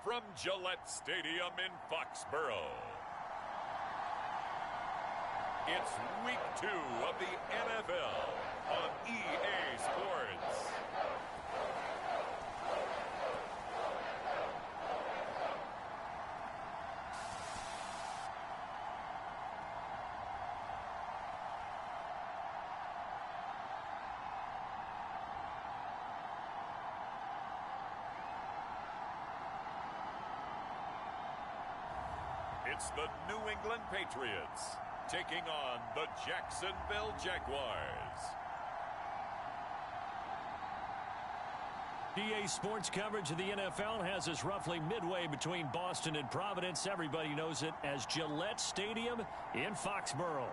from Gillette Stadium in Foxborough. It's Week 2 of the NFL on EA Sports. It's the New England Patriots taking on the Jacksonville Jaguars. EA Sports coverage of the NFL has us roughly midway between Boston and Providence. Everybody knows it as Gillette Stadium in Foxborough.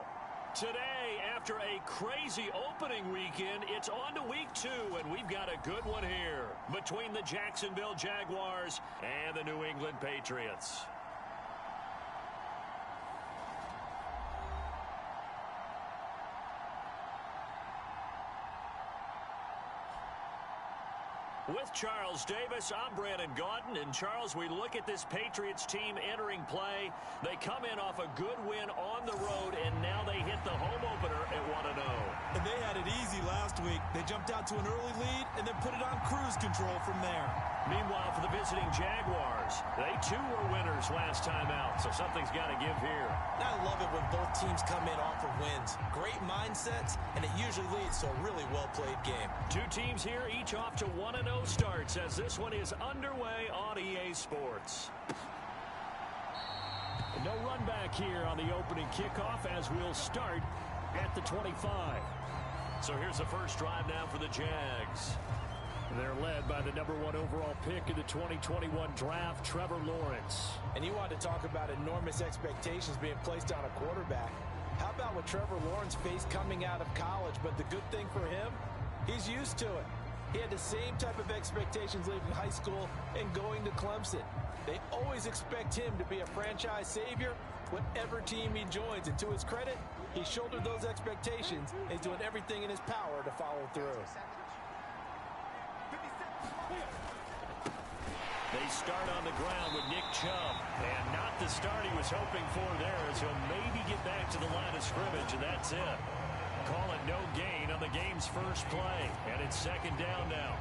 Today, after a crazy opening weekend, it's on to Week 2, and we've got a good one here between the Jacksonville Jaguars and the New England Patriots. With Charles Davis, I'm Brandon Gaudin. And, Charles, we look at this Patriots team entering play. They come in off a good win on the road, and now they hit the home opener at 1-0. And they had it easy last week. They jumped out to an early lead and then put it on cruise control from there. Meanwhile, for the visiting Jaguars, they too were winners last time out, so something's got to give here. I love it when both teams come in off of wins. Great mindsets, and it usually leads to a really well-played game. Two teams here, each off to 1-0 starts as this one is underway on EA Sports. No run back here on the opening kickoff as we'll start at the 25. So here's the first drive now for the Jags. They're led by the #1 overall pick in the 2021 draft, Trevor Lawrence. And you want to talk about enormous expectations being placed on a quarterback. How about what Trevor Lawrence faced coming out of college? But the good thing for him, he's used to it. He had the same type of expectations leaving high school and going to Clemson. They always expect him to be a franchise savior, whatever team he joins. And to his credit, he shouldered those expectations and is doing everything in his power to follow through. They start on the ground with Nick Chubb. And not the start he was hoping for there, as he'll maybe get back to the line of scrimmage, and that's it. Call it no gain on the game's first play. And it's second down now.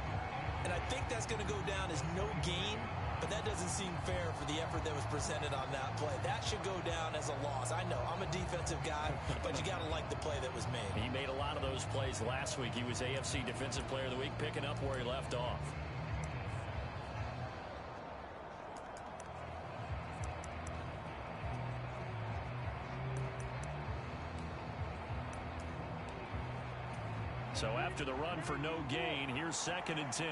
And I think that's going to go down as no gain, but that doesn't seem fair for the effort that was presented on that play. That should go down as a loss. I know, I'm a defensive guy, but you got to like the play that was made. He made a lot of those plays last week. He was AFC Defensive Player of the Week, picking up where he left off. So after the run for no gain, here's 2nd and 10.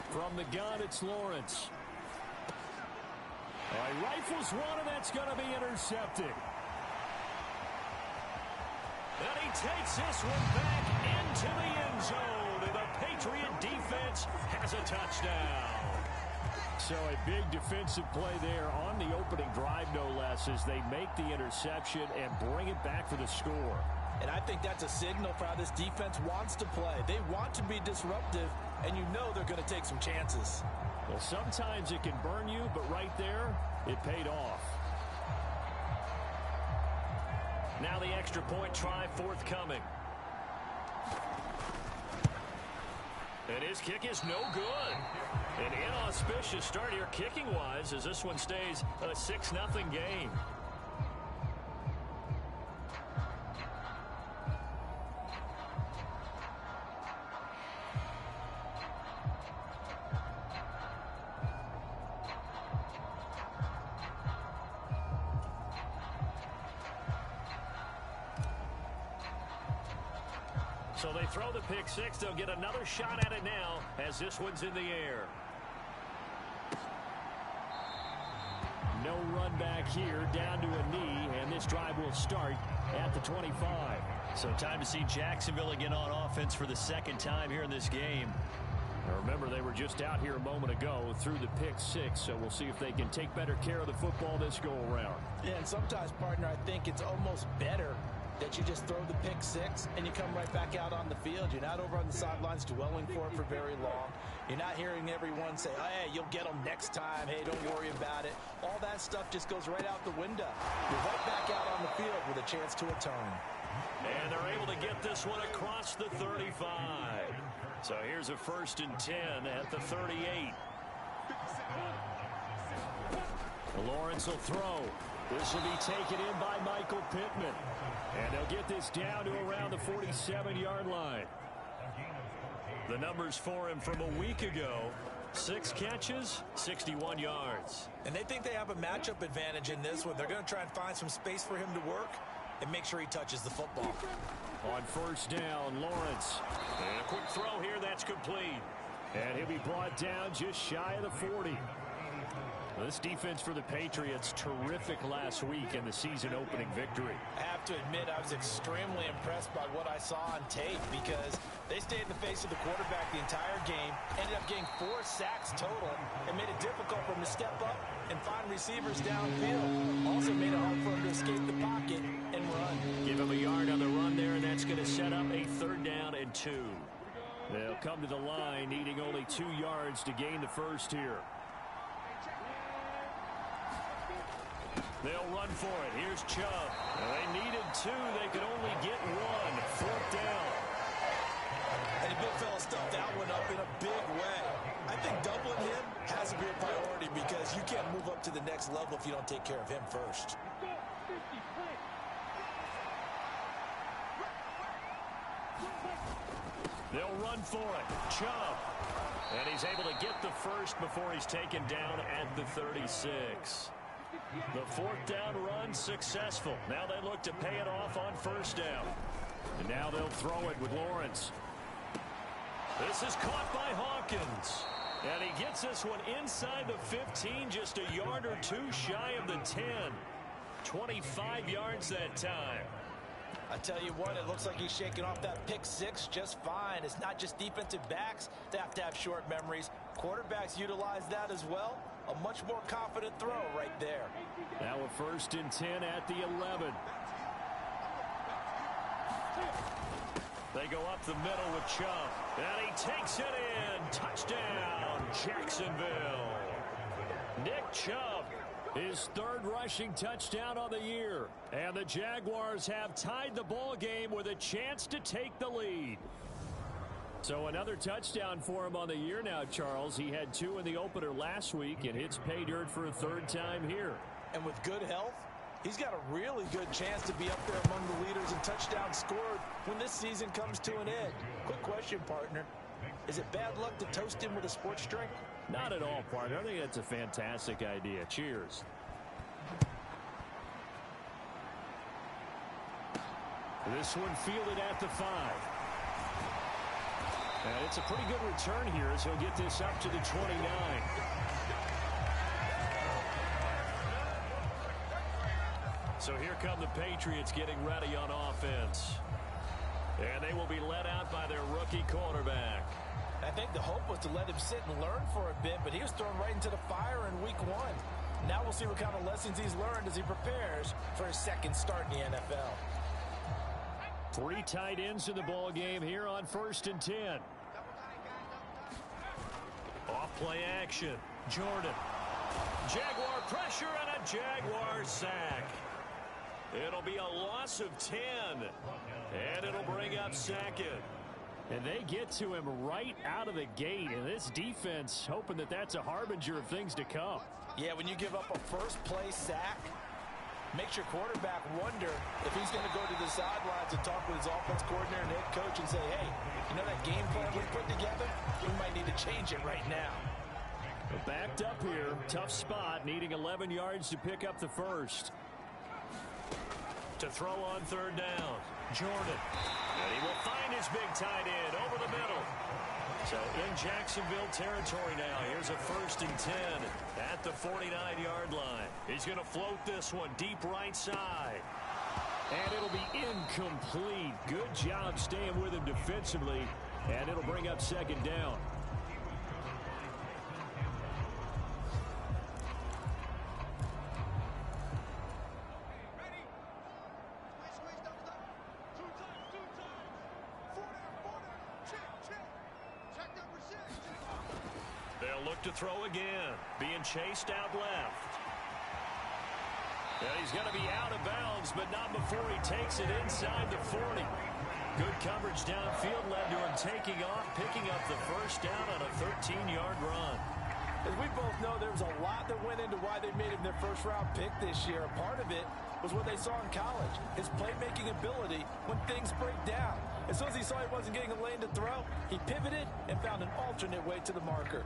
From the gun, it's Lawrence. All right, rifles one, and that's going to be intercepted. And he takes this one back into the end zone, and the Patriot defense has a touchdown. So a big defensive play there on the opening drive, no less, as they make the interception and bring it back for the score. And I think that's a signal for how this defense wants to play. They want to be disruptive, and you know they're going to take some chances. Well, sometimes it can burn you, but right there, it paid off. Now the extra point try forthcoming. And his kick is no good. An inauspicious start here kicking-wise as this one stays a 6-0 game. So they throw the pick six. They'll get another shot at it now as this one's in the air. No run back here, down to a knee, and this drive will start at the 25. So time to see Jacksonville again on offense for the second time here in this game. Now remember, they were just out here a moment ago through the pick six, so we'll see if they can take better care of the football this go-around. Yeah, and sometimes, partner, I think it's almost better that you just throw the pick six and you come right back out on the field. You're not over on the sidelines dwelling for it for very long. You're not hearing everyone say, oh, hey, you'll get them next time. Hey, don't worry about it. All that stuff just goes right out the window. You're right back out on the field with a chance to atone. And they're able to get this one across the 35. So here's a 1st and 10 at the 38. Lawrence will throw. This will be taken in by Michael Pittman. And they'll get this down to around the 47-yard line. The numbers for him from a week ago: 6 catches, 61 yards. And they think they have a matchup advantage in this one. They're going to try and find some space for him to work and make sure he touches the football. On 1st down, Lawrence. And a quick throw here that's complete. And he'll be brought down just shy of the 40. This defense for the Patriots, terrific last week in the season-opening victory. I have to admit, I was extremely impressed by what I saw on tape because they stayed in the face of the quarterback the entire game, ended up getting 4 sacks total, and made it difficult for him to step up and find receivers downfield. Also made it hard for him to escape the pocket and run. Give him a yard on the run there, and that's going to set up a 3rd down and 2. They'll come to the line, needing only 2 yards to gain the first here. They'll run for it. Here's Chubb. They needed 2. They could only get 1. 4th down. And the big fella stuffed that one up in a big way. I think doubling him has to be a priority because you can't move up to the next level if you don't take care of him first. They'll run for it. Chubb. And he's able to get the first before he's taken down at the 36. The 4th down run successful. Now they look to pay it off on 1st down. And now they'll throw it with Lawrence. This is caught by Hawkins. And he gets this one inside the 15, just a yard or 2 shy of the 10. 25 yards that time. I tell you what, it looks like he's shaking off that pick six just fine. It's not just defensive backs that have to have short memories. Quarterbacks utilize that as well. A much more confident throw right there. Now a 1st and 10 at the 11. They go up the middle with Chubb. And he takes it in. Touchdown, Jacksonville. Nick Chubb, his 3rd rushing touchdown on the year. And the Jaguars have tied the ball game with a chance to take the lead. So another touchdown for him on the year now, Charles. He had 2 in the opener last week, and hits pay dirt for a 3rd time here. And with good health, he's got a really good chance to be up there among the leaders in touchdowns scored when this season comes to an end. Quick question, partner. Is it bad luck to toast him with a sports drink? Not at all, partner. I think that's a fantastic idea. Cheers. This one fielded at the 5. And it's a pretty good return here as he'll get this up to the 29. So here come the Patriots getting ready on offense. And they will be led out by their rookie quarterback. I think the hope was to let him sit and learn for a bit, but he was thrown right into the fire in week 1. Now we'll see what kind of lessons he's learned as he prepares for his 2nd start in the NFL. 3 tight ends in the ball game here on 1st and 10. Off play action. Jordan. Jaguar pressure and a Jaguar sack. It'll be a loss of 10. And it'll bring up 2nd. And they get to him right out of the gate. And this defense hoping that that's a harbinger of things to come. Yeah, when you give up a first-play sack, makes your quarterback wonder if he's going to go to the sidelines and talk with his offense coordinator and head coach and say, hey, you know that game plan we put together? We might need to change it right now. Backed up here. Tough spot. Needing 11 yards to pick up the first. To throw on 3rd down. Jordan. And he will find his big tight end over the middle. So in Jacksonville territory now. Here's a 1st and 10 at the 49-yard line. He's going to float this one deep right side. And it'll be incomplete. Good job staying with him defensively. And it'll bring up 2nd down. They'll look to throw again. Being chased out left. And he's going to be out of bounds, but not before he takes it inside the 40. Good coverage downfield led to him taking off, picking up the first down on a 13-yard run. As we both know, there was a lot that went into why they made him their first-round pick this year. A part of it was what they saw in college, his playmaking ability when things break down. As soon as he saw he wasn't getting a lane to throw, he pivoted and found an alternate way to the marker.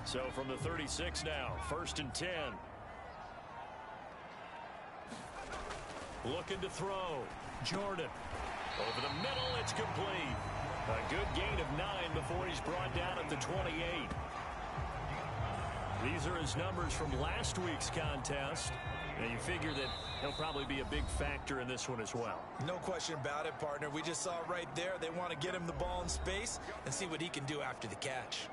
So from the 36 now, 1st and 10. Looking to throw. Jordan. Over the middle, it's complete. A good gain of 9 before he's brought down at the 28. These are his numbers from last week's contest. And you figure that he'll probably be a big factor in this one as well. No question about it, partner. We just saw right there they want to get him the ball in space and see what he can do after the catch.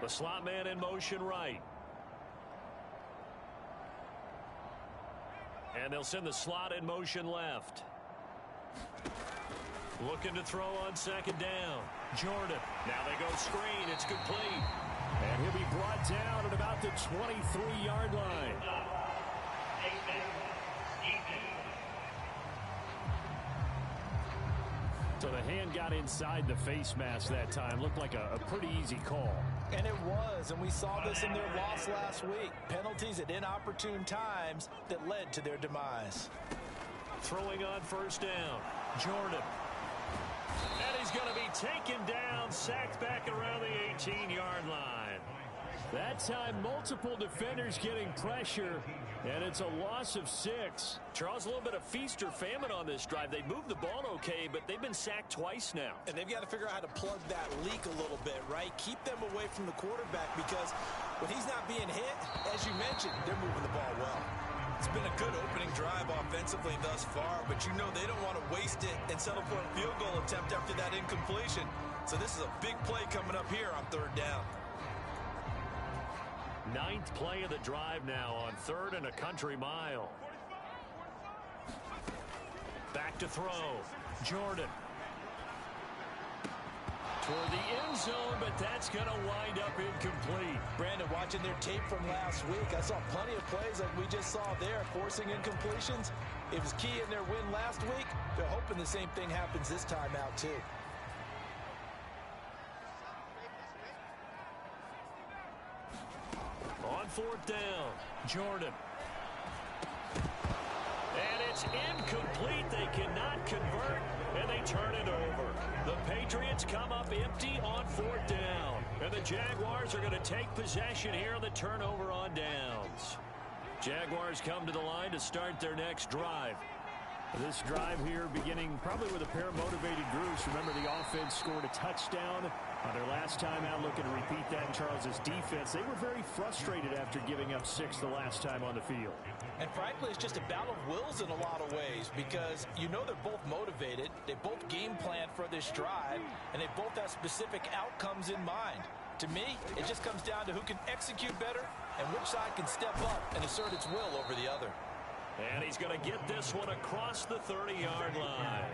The slot man in motion right. And they'll send the slot in motion left. Looking to throw on 2nd down. Jordan. Now they go screen. It's complete. And he'll be brought down at about the 23-yard line. So the hand got inside the face mask that time. Looked like a pretty easy call. And it was, and we saw this in their loss last week. Penalties at inopportune times that led to their demise. Throwing on 1st down. Jordan. And he's going to be taken down, sacked back around the 18-yard line. That time, multiple defenders getting pressure, and it's a loss of 6. Charles, a little bit of feast or famine on this drive. They moved the ball okay, but they've been sacked twice now. And they've got to figure out how to plug that leak a little bit, right? Keep them away from the quarterback because when he's not being hit, as you mentioned, they're moving the ball well. It's been a good opening drive offensively thus far, but you know they don't want to waste it and settle for a field goal attempt after that incompletion. So this is a big play coming up here on 3rd down. 9th play of the drive now on 3rd and a country mile. Back to throw. Jordan. Toward the end zone, but that's going to wind up incomplete. Brandon, watching their tape from last week, I saw plenty of plays like we just saw there, forcing incompletions. It was key in their win last week. They're hoping the same thing happens this time out, too. On 4th down, Jordan. And it's incomplete. They cannot convert, and they turn it over. The Patriots come up empty on 4th down. And the Jaguars are going to take possession here on the turnover on downs. Jaguars come to the line to start their next drive. This drive here beginning probably with a pair of motivated groups. Remember, the offense scored a touchdown on their last time out, looking to repeat that in Charles's defense. They were very frustrated after giving up 6 the last time on the field. And frankly, it's just a battle of wills in a lot of ways because you know they're both motivated. They both game plan for this drive, and they both have specific outcomes in mind. To me, it just comes down to who can execute better and which side can step up and assert its will over the other. And he's going to get this one across the 30-yard line.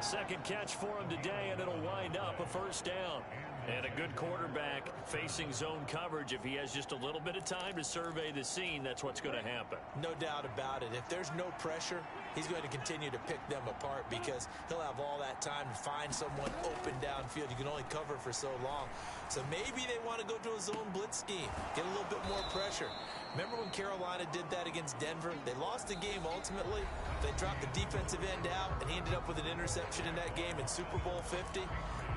Second catch for him today, and it'll wind up a 1st down. And a good quarterback facing zone coverage. If he has just a little bit of time to survey the scene, that's what's going to happen. No doubt about it. If there's no pressure, he's going to continue to pick them apart because he'll have all that time to find someone open downfield. You can only cover for so long. So maybe they want to go to a zone blitz scheme, get a little bit more pressure. Remember when Carolina did that against Denver? They lost the game ultimately. They dropped the defensive end out, and he ended up with an interception in that game in Super Bowl 50.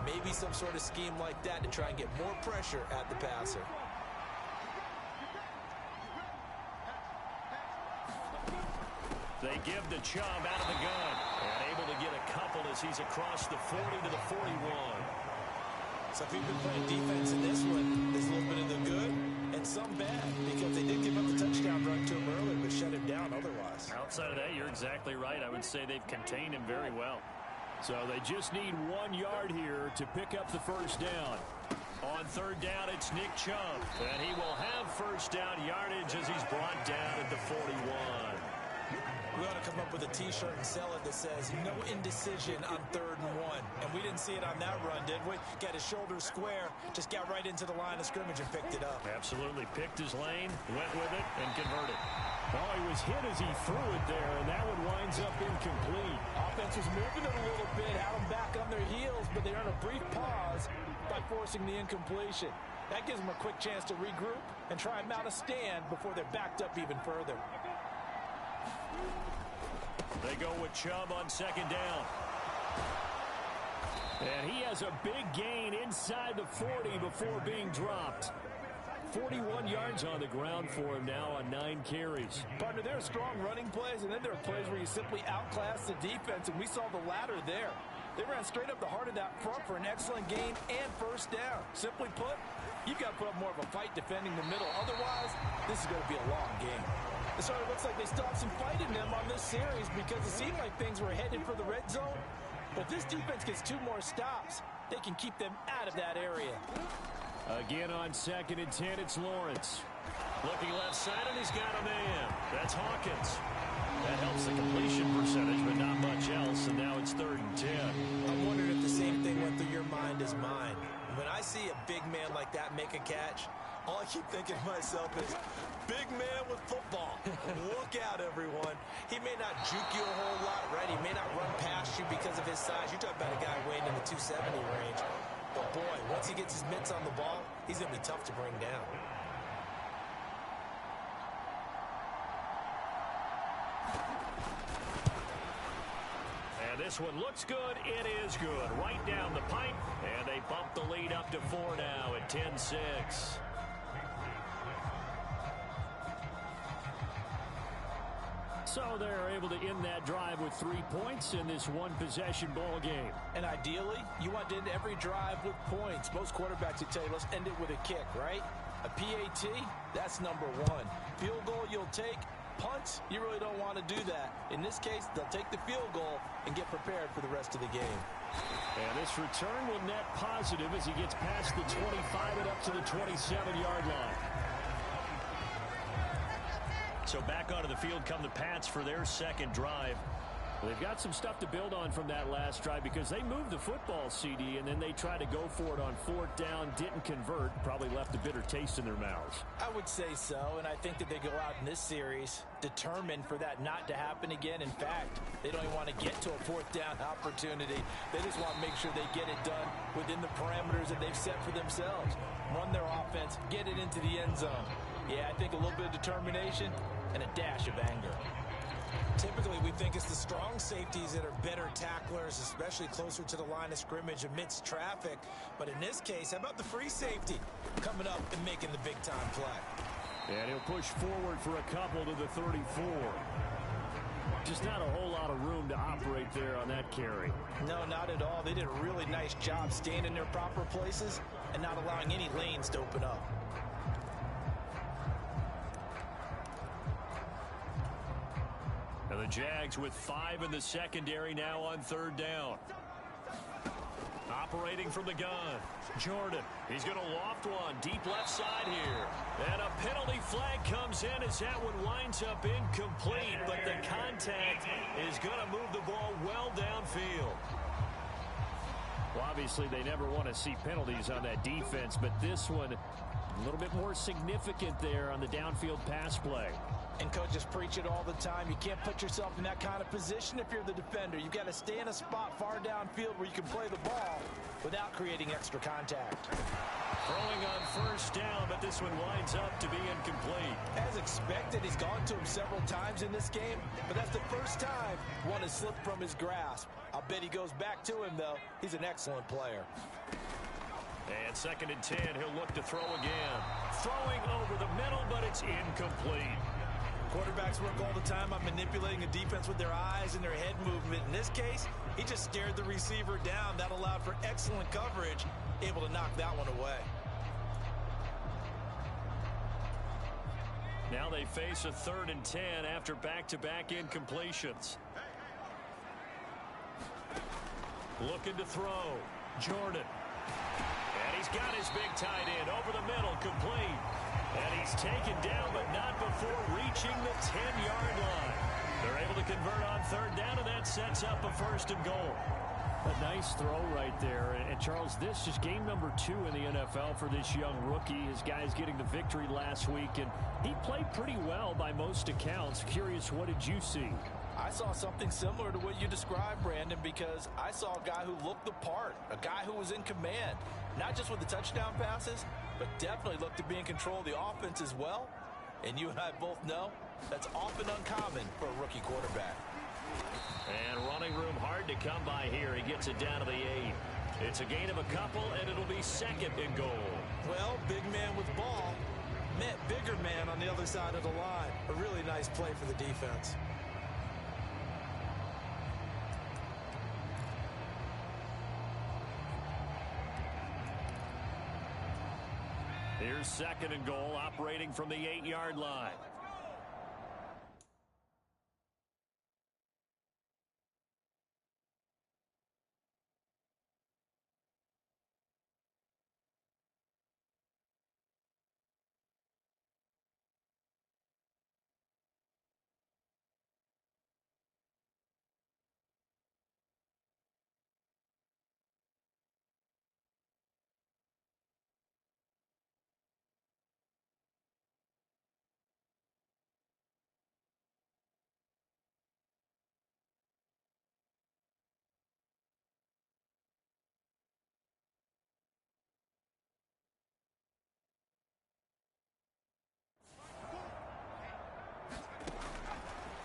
Maybe some sort of scheme like that to try and get more pressure at the passer. They give the Chubb out of the gun. And able to get a couple as he's across the 40 to the 41. So if you've been playing defense in this one, there's a little bit of the good and some bad, because they did give up the touchdown run to him earlier, but shut him down otherwise. Outside of that, you're exactly right. I would say they've contained him very well. So they just need 1 yard here to pick up the first down. On third down, it's Nick Chubb, and he will have first down yardage as he's brought down at the 41. We ought to come up with a T-shirt and sell it that says, no indecision on 3rd and 1. And we didn't see it on that run, did we? Got his shoulders square, just got right into the line of scrimmage and picked it up. Absolutely. Picked his lane, went with it, and converted. Oh, he was hit as he threw it there, and that one winds up incomplete. Offense was moving it a little bit, had them back on their heels, but they're on a brief pause by forcing the incompletion. That gives them a quick chance to regroup and try and mount a stand before they're backed up even further. They go with Chubb on second down. And he has a big gain inside the 40 before being dropped. 41 yards on the ground for him now on 9 carries. Partner, there are strong running plays, and then there are plays where you simply outclass the defense, and we saw the latter there. They ran straight up the heart of that front for an excellent gain and first down. Simply put, you've got to put up more of a fight defending the middle. Otherwise, this is going to be a long game. It sort of looks like they still have some fight in them on this series, because it seemed like things were headed for the red zone. But if this defense gets 2 more stops, they can keep them out of that area. Again on 2nd and 10, it's Lawrence. Looking left side, and he's got a man. That's Hawkins. That helps the completion percentage, but not much else, and now it's 3rd and 10. I'm wondering if the same thing went through your mind as mine. When I see a big man like that make a catch, all I keep thinking to myself is, big man with football. Look out, everyone. He may not juke you a whole lot, right? He may not run past you because of his size. You're talking about a guy weighing in the 270 range. But, boy, once he gets his mitts on the ball, he's going to be tough to bring down. And this one looks good. It is good. Right down the pipe. And they bump the lead up to 4 now at 10-6. So they're able to end that drive with 3 points in this one-possession ball game. And ideally, you want to end every drive with points. Most quarterbacks would tell you, let's end it with a kick, right? A PAT, that's number 1. Field goal you'll take. Punts, you really don't want to do that. In this case, they'll take the field goal and get prepared for the rest of the game. And this return will net positive as he gets past the 25 and up to the 27-yard line. So back onto the field come the Pats for their second drive. Well, they've got some stuff to build on from that last drive, because they moved the football, CD, and then they tried to go for it on 4th down, didn't convert, probably left a bitter taste in their mouths. I would say so, and I think that they go out in this series determined for that not to happen again. In fact, they don't even want to get to a 4th down opportunity. They just want to make sure they get it done within the parameters that they've set for themselves. Run their offense, get it into the end zone. Yeah, I think a little bit of determination and a dash of anger. Typically, we think it's the strong safeties that are better tacklers, especially closer to the line of scrimmage amidst traffic. But in this case, how about the free safety coming up and making the big-time play? And he'll push forward for a couple to the 34. Just not a whole lot of room to operate there on that carry. No, not at all. They did a really nice job staying in their proper places and not allowing any lanes to open up. And the Jags with 5 in the secondary now on 3rd down. Operating from the gun. Jordan. He's going to loft one deep left side here. And a penalty flag comes in as that one winds up incomplete. But the contact is going to move the ball well downfield. Well, obviously, they never want to see penalties on that defense. But this one, a little bit more significant there on the downfield pass play. And coaches preach it all the time. You can't put yourself in that kind of position if you're the defender. You've got to stay in a spot far downfield where you can play the ball without creating extra contact. Throwing on 1st down, but this one winds up to be incomplete. As expected, he's gone to him several times in this game, but that's the first time one has slipped from his grasp. I'll bet he goes back to him, though. He's an excellent player. And 2nd and 10, he'll look to throw again. Throwing over the middle, but it's incomplete. Quarterbacks work all the time on manipulating a defense with their eyes and their head movement. In this case, he just stared the receiver down. That allowed for excellent coverage, able to knock that one away. Now they face a 3rd and 10 after back-to-back incompletions. Looking to throw. Jordan. And he's got his big tight end over the middle, complete. And he's taken down, but not before reaching the 10-yard line. They're able to convert on 3rd down, and that sets up a 1st and goal. A nice throw right there. And Charles, this is game number 2 in the NFL for this young rookie. His guys getting the victory last week, and he played pretty well by most accounts. Curious, what did you see? I saw something similar to what you described, Brandon, because I saw a guy who looked the part, a guy who was in command, not just with the touchdown passes, but definitely looked to be in control of the offense as well. And you and I both know that's often uncommon for a rookie quarterback. And running room hard to come by here. He gets it down to the 8. It's a gain of a couple, and it'll be 2nd and goal. Well, big man with ball met bigger man on the other side of the line. A really nice play for the defense. Here's 2nd and goal, operating from the 8-yard line.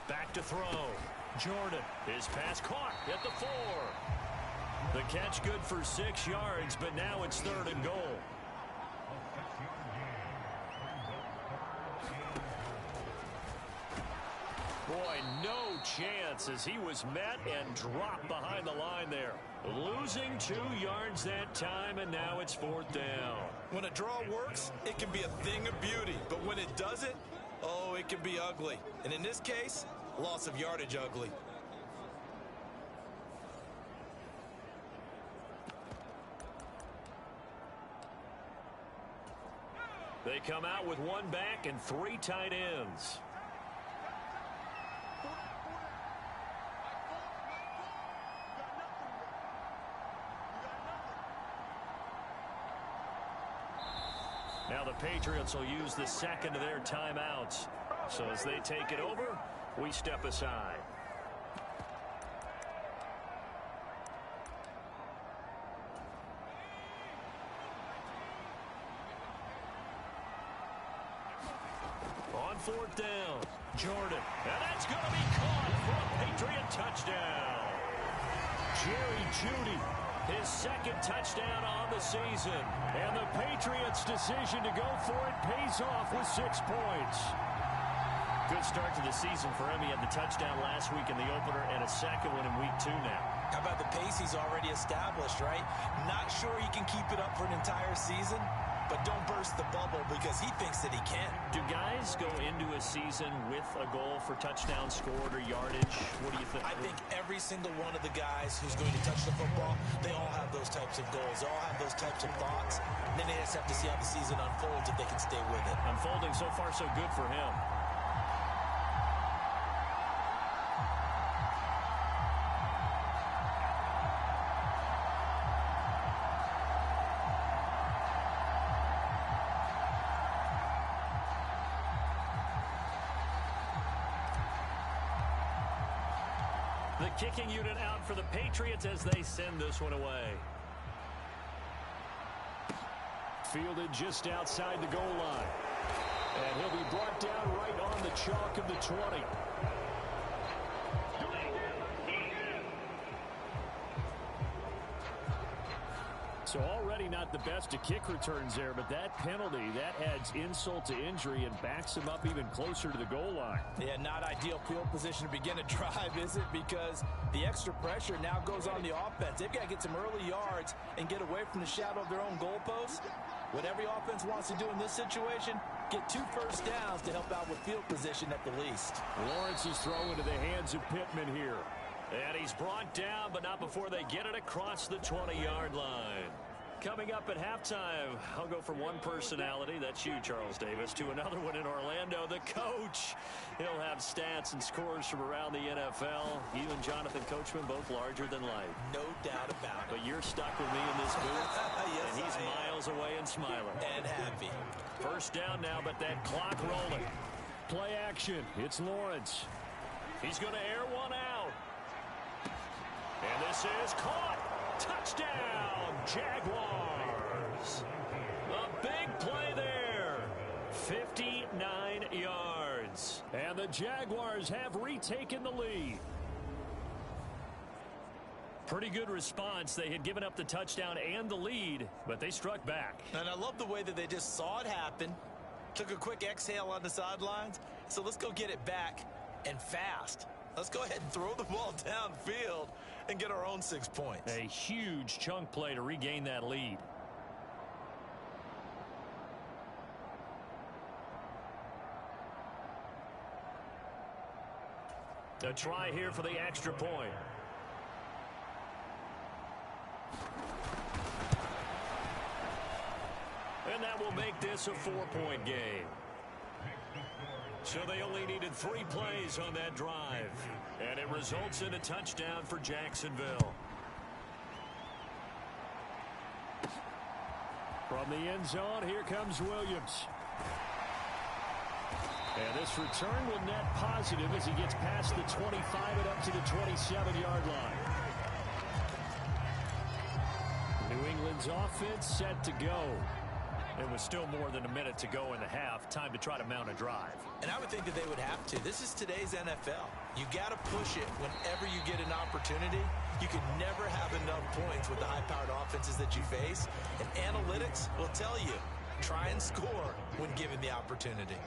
Back to throw. Jordan. His pass caught at the 4. The catch good for 6 yards, but now it's 3rd and goal. Boy, no chance as he was met and dropped behind the line there. Losing 2 yards that time, and now it's 4th down. When a draw works, it can be a thing of beauty. But when it doesn't, oh, it can be ugly. And in this case, loss of yardage ugly. They come out with 1 back and 3 tight ends. Now the Patriots will use the 2nd of their timeouts. So as they take it over, we step aside. On 4th down, Jordan. And that's going to be caught for a Patriot touchdown. Jerry Jeudy, his 2nd touchdown on the season. And the Patriots' decision to go for it pays off with 6 points. Good start to the season for him. He had the touchdown last week in the opener and a 2nd one in week 2 now. How about the pace he's already established, right? Not sure he can keep it up for an entire season, but don't burst the bubble because he thinks that he can. Do guys go into a season with a goal for touchdown scored or yardage? What do you think? I think every single one of the guys who's going to touch the football, they all have those types of goals. They all have those types of thoughts. And then they just have to see how the season unfolds if they can stay with it. Unfolding so far so good for him. The kicking unit out for the Patriots as they send this one away. Fielded just outside the goal line. And he'll be brought down right on the chalk of the 20. So already already not the best at kick returns there, but that penalty, that adds insult to injury and backs him up even closer to the goal line. Yeah, not ideal field position to begin a drive, is it? Because the extra pressure now goes on the offense. They've got to get some early yards and get away from the shadow of their own goalposts. What every offense wants to do in this situation, get 2 first downs to help out with field position at the least. Lawrence's throw into the hands of Pittman here. And he's brought down, but not before they get it across the 20-yard line. Coming up at halftime, I'll go from one personality, that's you, Charles Davis, to another one in Orlando, the coach. He'll have stats and scores from around the NFL. You and Jonathan Coachman both larger than life. No doubt about it. But you're stuck with me in this booth, yes, and he's miles away and smiling. And happy. First down now, but that clock rolling. Play action. It's Lawrence. He's going to air one out. And this is caught. Touchdown, Jaguars. A big play there. 59 yards. And the Jaguars have retaken the lead. Pretty good response. They had given up the touchdown and the lead, but they struck back. And I love the way that they just saw it happen, took a quick exhale on the sidelines. So let's go get it back and fast. Let's go ahead and throw the ball downfield and get our own 6 points. A huge chunk play to regain that lead. A try here for the extra point. And that will make this a 4-point game. So they only needed 3 plays on that drive. And it results in a touchdown for Jacksonville. From the end zone, here comes Williams. And this return will net positive as he gets past the 25 and up to the 27-yard line. New England's offense set to go. It was still more than a minute to go in the half. Time to try to mount a drive. And I would think that they would have to. This is today's NFL. You got to push it whenever you get an opportunity. You can never have enough points with the high-powered offenses that you face. And analytics will tell you, try and score when given the opportunity.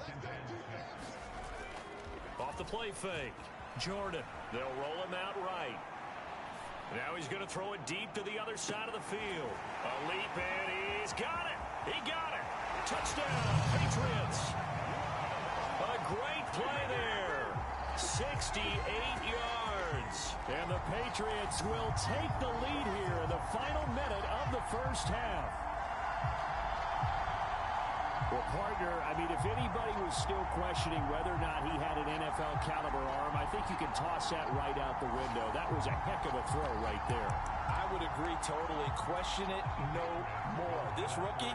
Off the play fake. Jordan. They'll roll him out right. Now he's going to throw it deep to the other side of the field. A leap, and he's got it. He got it. Touchdown, Patriots. A great play there. 68 yards. And the Patriots will take the lead here in the final minute of the first half. Well, partner, I mean, if anybody was still questioning whether or not he had an NFL caliber arm, I think you can toss that right out the window. That was a heck of a throw right there. I would agree totally. Question it no more. This rookie,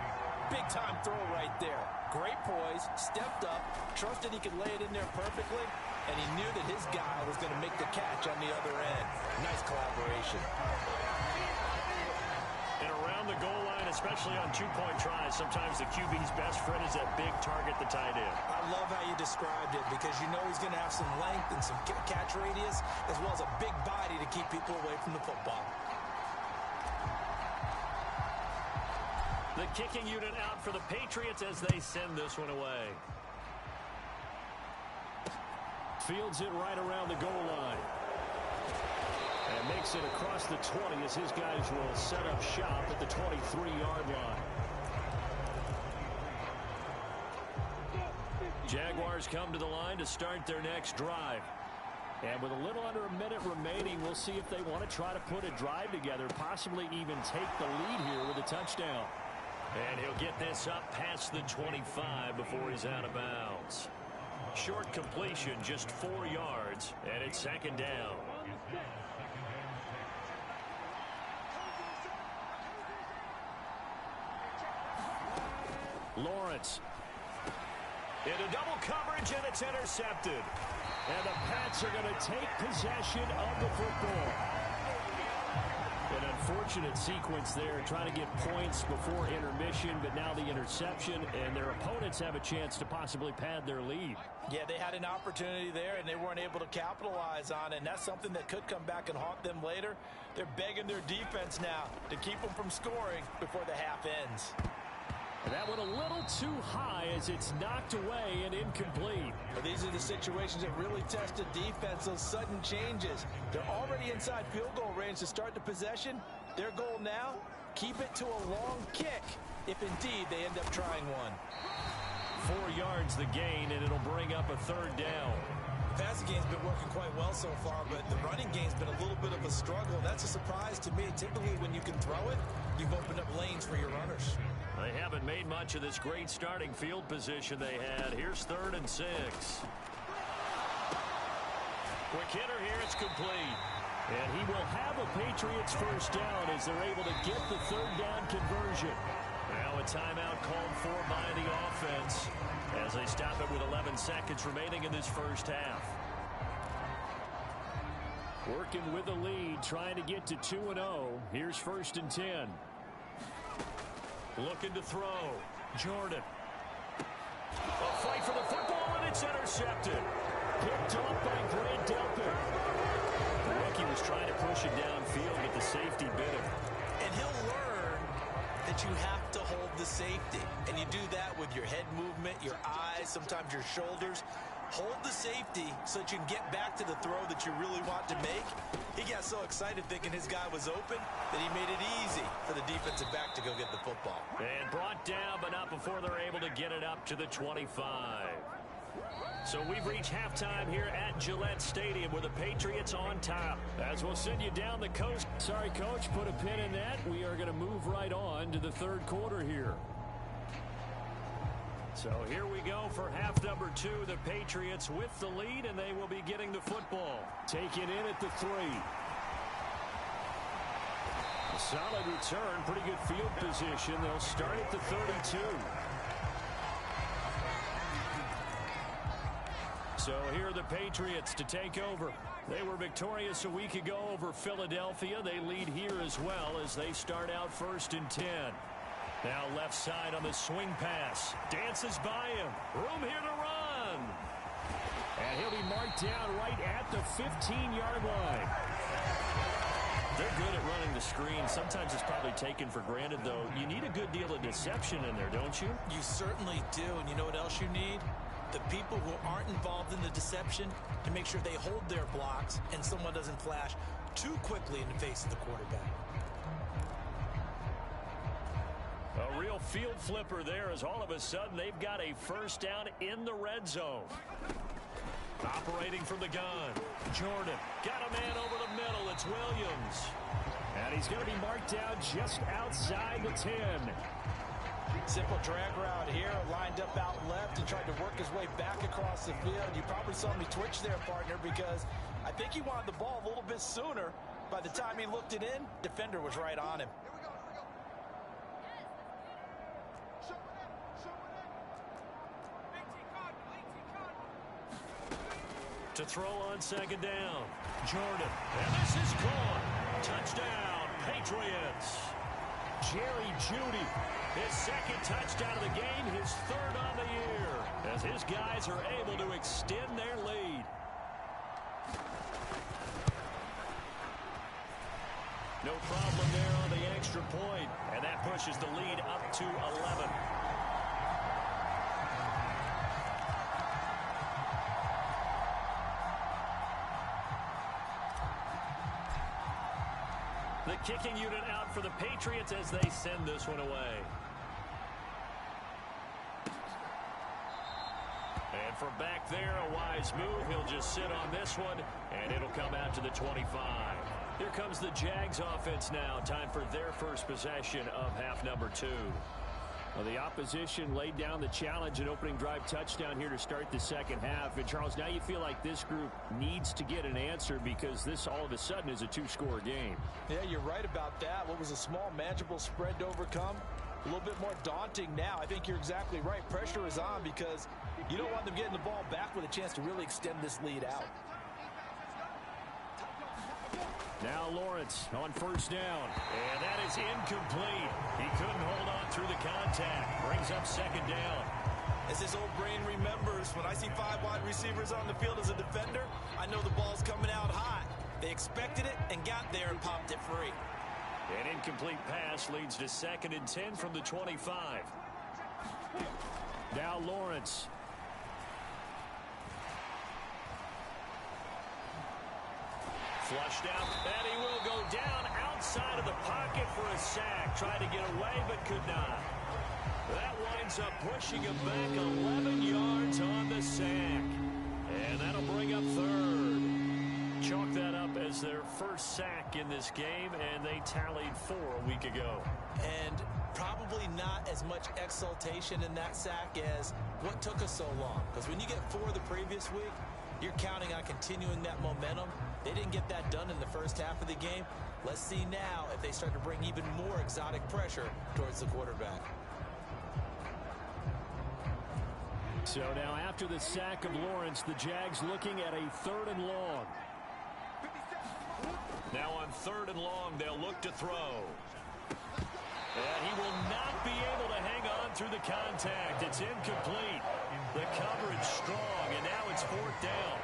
big-time throw right there. Great poise, stepped up, trusted he could lay it in there perfectly, and he knew that his guy was going to make the catch on the other end. Nice collaboration. And around the goal line, especially on 2-point tries, sometimes the QB's best friend is that big target, the tight end. I love how you described it because you know he's going to have some length and some catch radius as well as a big body to keep people away from the football. The kicking unit out for the Patriots as they send this one away. Fields it right around the goal line. And makes it across the 20 as his guys will set up shop at the 23-yard line. Jaguars come to the line to start their next drive. And with a little under a minute remaining, we'll see if they want to try to put a drive together, possibly even take the lead here with a touchdown. And he'll get this up past the 25 before he's out of bounds. Short completion, just 4 yards, and it's second down. Lawrence. Into double coverage, and it's intercepted. And the Pats are going to take possession of the football. And a unfortunate sequence there, trying to get points before intermission, but now the interception, and their opponents have a chance to possibly pad their lead. Yeah, they had an opportunity there, and they weren't able to capitalize on it, and that's something that could come back and haunt them later. They're begging their defense now to keep them from scoring before the half ends. And that went a little too high as it's knocked away and incomplete. Well, these are the situations that really test a defense, those sudden changes. They're already inside field goal range to start the possession. Their goal now, keep it to a long kick, if indeed they end up trying one. 4 yards the gain, and it'll bring up a third down. The passing game's been working quite well so far, but the running game's been a little bit of a struggle. That's a surprise to me. Typically, when you can throw it, you've opened up lanes for your runners. They haven't made much of this great starting field position they had. Here's 3rd and 6. Quick hitter here. It's complete. And he will have a Patriots first down as they're able to get the 3rd down conversion. Now a timeout called for by the offense as they stop it with 11 seconds remaining in this first half. Working with the lead, trying to get to 2-0. Here's 1st and 10. Looking to throw. Jordan. A fight for the football, and it's intercepted. Picked off by Grant Delpit. The rookie was trying to push it downfield, but the safety bit him. And he'll learn that you have to hold the safety. And you do that with your head movement, your eyes, sometimes your shoulders. Hold the safety so that you can get back to the throw that you really want to make. He got so excited thinking his guy was open that he made it easy for the defensive back to go get the football. And brought down, but not before they're able to get it up to the 25. So we've reached halftime here at Gillette Stadium with the Patriots on top. As we'll send you down the coast. Sorry, Coach, put a pin in that. We are going to move right on to the 3rd quarter here. So here we go for half number 2. The Patriots with the lead, and they will be getting the football. Taken in at the 3. A solid return, pretty good field position. They'll start at the 32. So here are the Patriots to take over. They were victorious a week ago over Philadelphia. They lead here as well as they start out 1st and 10. Now left side on the swing pass. Dances by him. Room here to run. And he'll be marked down right at the 15-yard line. They're good at running the screen. Sometimes it's probably taken for granted, though. You need a good deal of deception in there, don't you? You certainly do. And you know what else you need? The people who aren't involved in the deception to make sure they hold their blocks and someone doesn't flash too quickly in the face of the quarterback. A real field flipper there as all of a sudden they've got a first down in the red zone. Operating from the gun. Jordan got a man over the middle. It's Williams. And he's going to be marked down just outside the 10. Simple drag route here, lined up out left and tried to work his way back across the field. You probably saw me twitch there, partner, because I think he wanted the ball a little bit sooner. By the time he looked it in, defender was right on him. To throw on 2nd down. Jordan. And this is caught. Touchdown, Patriots. Jerry Jeudy. His 2nd touchdown of the game, his 3rd on the year, as his guys are able to extend their lead. No problem there on the extra point, and that pushes the lead up to 11. The kicking unit out for the Patriots as they send this one away. And from back there, a wise move. He'll just sit on this one, and it'll come out to the 25. Here comes the Jags offense now. Time for their first possession of half number 2. Well, the opposition laid down the challenge and opening drive touchdown here to start the second half. And, Charles, now you feel like this group needs to get an answer because this all of a sudden is a 2-score game. Yeah, you're right about that. What was a small, manageable spread to overcome? A little bit more daunting now. I think you're exactly right. Pressure is on because you don't want them getting the ball back with a chance to really extend this lead out. Now Lawrence on first down. And that is incomplete. He couldn't hold on through the contact. Brings up second down. As his old brain remembers, when I see 5 wide receivers on the field as a defender, I know the ball's coming out hot. They expected it and got there and popped it free. An incomplete pass leads to 2nd and 10 from the 25. Now Lawrence. Flushed out, and he will go down outside of the pocket for a sack. Tried to get away, but could not. That winds up pushing him back 11 yards on the sack. And that'll bring up 3rd. Chalk that up as their first sack in this game, and they tallied 4 a week ago. And probably not as much exultation in that sack as what took us so long. Because when you get 4 the previous week, you're counting on continuing that momentum. They didn't get that done in the first half of the game. Let's see now if they start to bring even more exotic pressure towards the quarterback. So now after the sack of Lawrence, the Jags looking at a 3rd and long. Now on 3rd and long, they'll look to throw. And he will not be able to hang on through the contact. It's incomplete. The coverage strong, and now it's 4th down.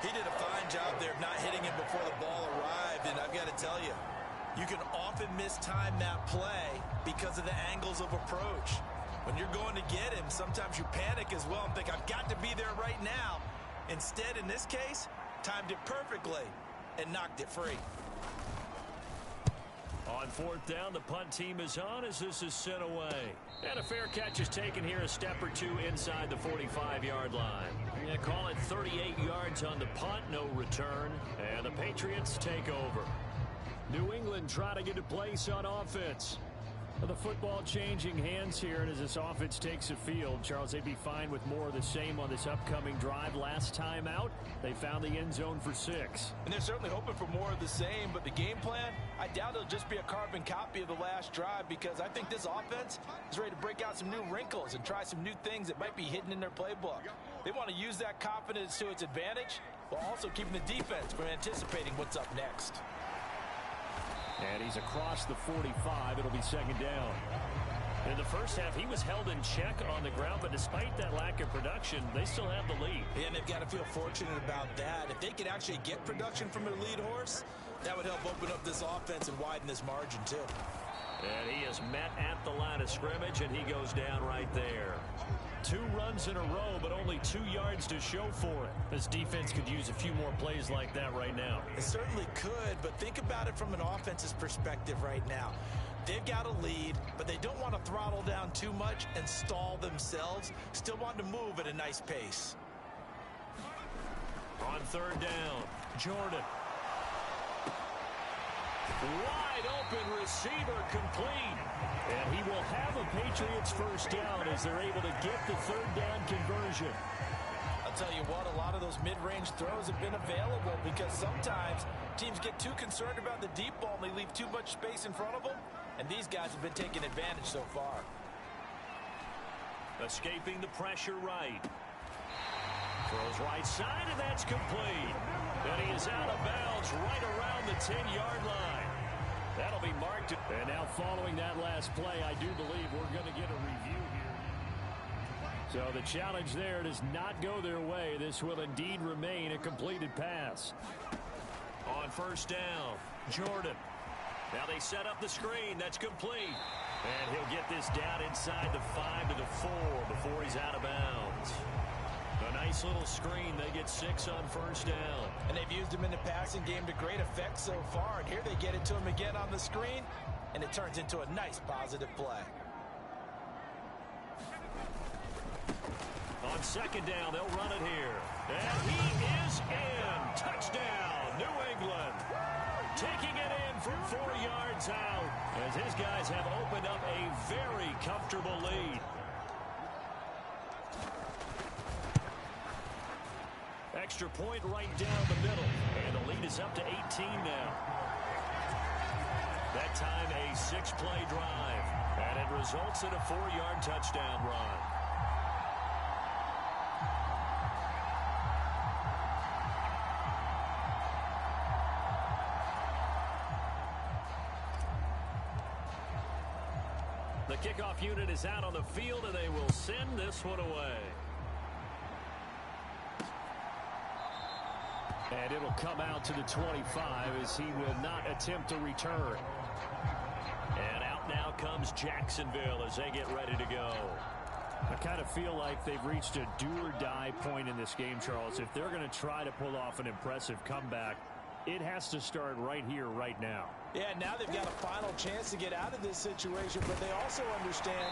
He did a fine job there of not hitting him before the ball arrived, and I've got to tell you, you can often mistime that play because of the angles of approach. When you're going to get him, sometimes you panic as well and think, I've got to be there right now. Instead, in this case, timed it perfectly and knocked it free. On 4th down, the punt team is on as this is sent away. And a fair catch is taken here a step or 2 inside the 45-yard line. Yeah, call it 38 yards on the punt, no return. And the Patriots take over. New England trying to get a place on offense. The football changing hands here, and as this offense takes the field, Charles, they'd be fine with more of the same on this upcoming drive. Last time out, they found the end zone for 6. And they're certainly hoping for more of the same, but the game plan, I doubt it'll just be a carbon copy of the last drive, because I think this offense is ready to break out some new wrinkles and try some new things that might be hidden in their playbook. They want to use that confidence to its advantage, while also keeping the defense from anticipating what's up next. And he's across the 45. It'll be 2nd down. In the first half, he was held in check on the ground, but despite that lack of production, they still have the lead. And they've got to feel fortunate about that. If they could actually get production from their lead horse, that would help open up this offense and widen this margin, too. And he is met at the line of scrimmage, and he goes down right there. 2 runs in a row, but only 2 yards to show for it. This defense could use a few more plays like that right now. It certainly could, but think about it from an offense's perspective right now. They've got a lead, but they don't want to throttle down too much and stall themselves. Still want to move at a nice pace. On 3rd down, Jordan. Wide open receiver complete. And he will have a Patriots first down as they're able to get the 3rd down conversion. I'll tell you what, a lot of those mid-range throws have been available because sometimes teams get too concerned about the deep ball and they leave too much space in front of them. And these guys have been taking advantage so far. Escaping the pressure right. Throws right side, and that's complete. And he is out of bounds right around the 10-yard line. That'll be marked. And now following that last play, I do believe we're going to get a review here. So the challenge there does not go their way. This will indeed remain a completed pass. On 1st down, Jordan. Now they set up the screen. That's complete. And he'll get this down inside the 5 to the 4 before he's out of bounds. A nice little screen. They get 6 on 1st down. And they've used him in the passing game to great effect so far. And here they get it to him again on the screen. And it turns into a nice positive play. On 2nd down, they'll run it here. And he is in. Touchdown, New England. Taking it in from 4 yards out as his guys have opened up a very comfortable lead. Extra point right down the middle. And the lead is up to 18 now. That time a 6-play drive. And it results in a 4-yard touchdown run. kickoff unit is out on the field, and they will send this one away. And it'll come out to the 25 as he will not attempt to return. And out now comes Jacksonville as they get ready to go. I kind of feel like they've reached a do-or-die point in this game, Charles. If they're going to try to pull off an impressive comeback, it has to start right here, right now. Yeah, now they've got a final chance to get out of this situation, but they also understand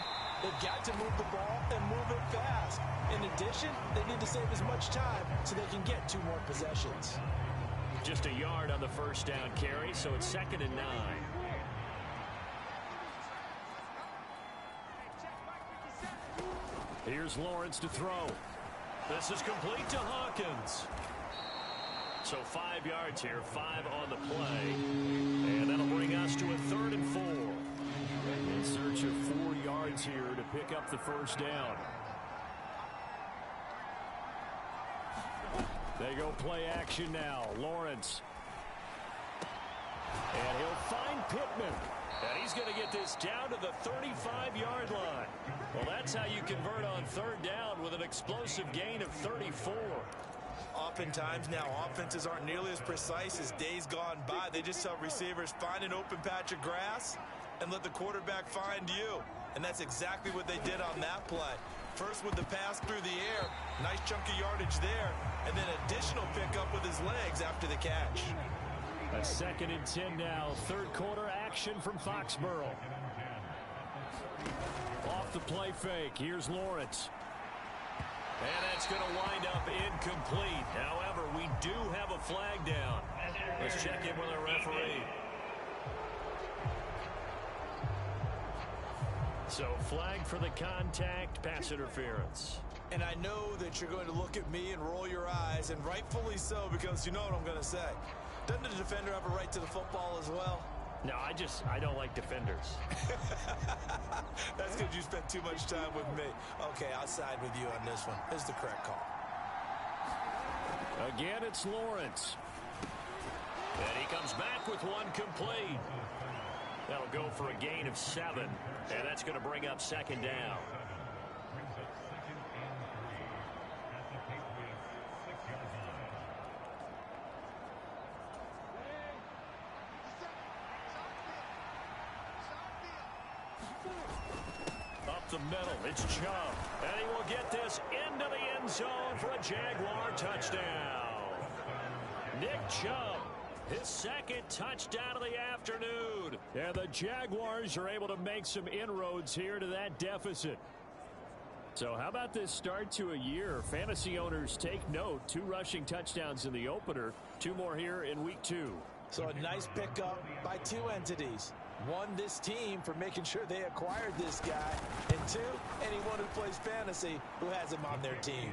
they've got to move the ball and move it fast. In addition, they need to save as much time so they can get 2 more possessions. Just a yard on the first down carry, so it's 2nd and 9. Here's Lawrence to throw. This is complete to Hawkins. So 5 yards here, 5 on the play. And that'll bring us to a 3rd and 4. In search of 4 yards here to pick up the first down. They go play action now. Lawrence. And he'll find Pittman. And he's going to get this down to the 35-yard line. Well, that's how you convert on 3rd down with an explosive gain of 34. Oftentimes now, offenses aren't nearly as precise as days gone by. They just tell receivers, find an open patch of grass and let the quarterback find you. And that's exactly what they did on that play. First with the pass through the air, nice chunk of yardage there, and then additional pickup with his legs after the catch. A 2nd and 10 now. 3rd quarter action from Foxborough. Off the play fake. Here's Lawrence. And that's going to wind up incomplete. However, we do have a flag down. Let's check in with our referee. So flag for the contact, pass interference. And I know that you're going to look at me and roll your eyes, and rightfully so, because you know what I'm going to say. Doesn't the defender have a right to the football as well? No, I don't like defenders. That's because you spent too much time with me. Okay, I'll side with you on this one. This is the correct call. Again, it's Lawrence. And he comes back with one complete. That'll go for a gain of 7. And that's going to bring up 2nd down. The middle, it's Chubb, and he will get this into the end zone for a Jaguar touchdown. Nick Chubb, his 2nd touchdown of the afternoon. And the Jaguars are able to make some inroads here to that deficit. So how about this start to a year? Fantasy owners take note. 2 rushing touchdowns in the opener, 2 more here in week 2. So a nice pickup by 2 entities. 1, this team for making sure they acquired this guy. And 2, anyone who plays fantasy who has him on their team.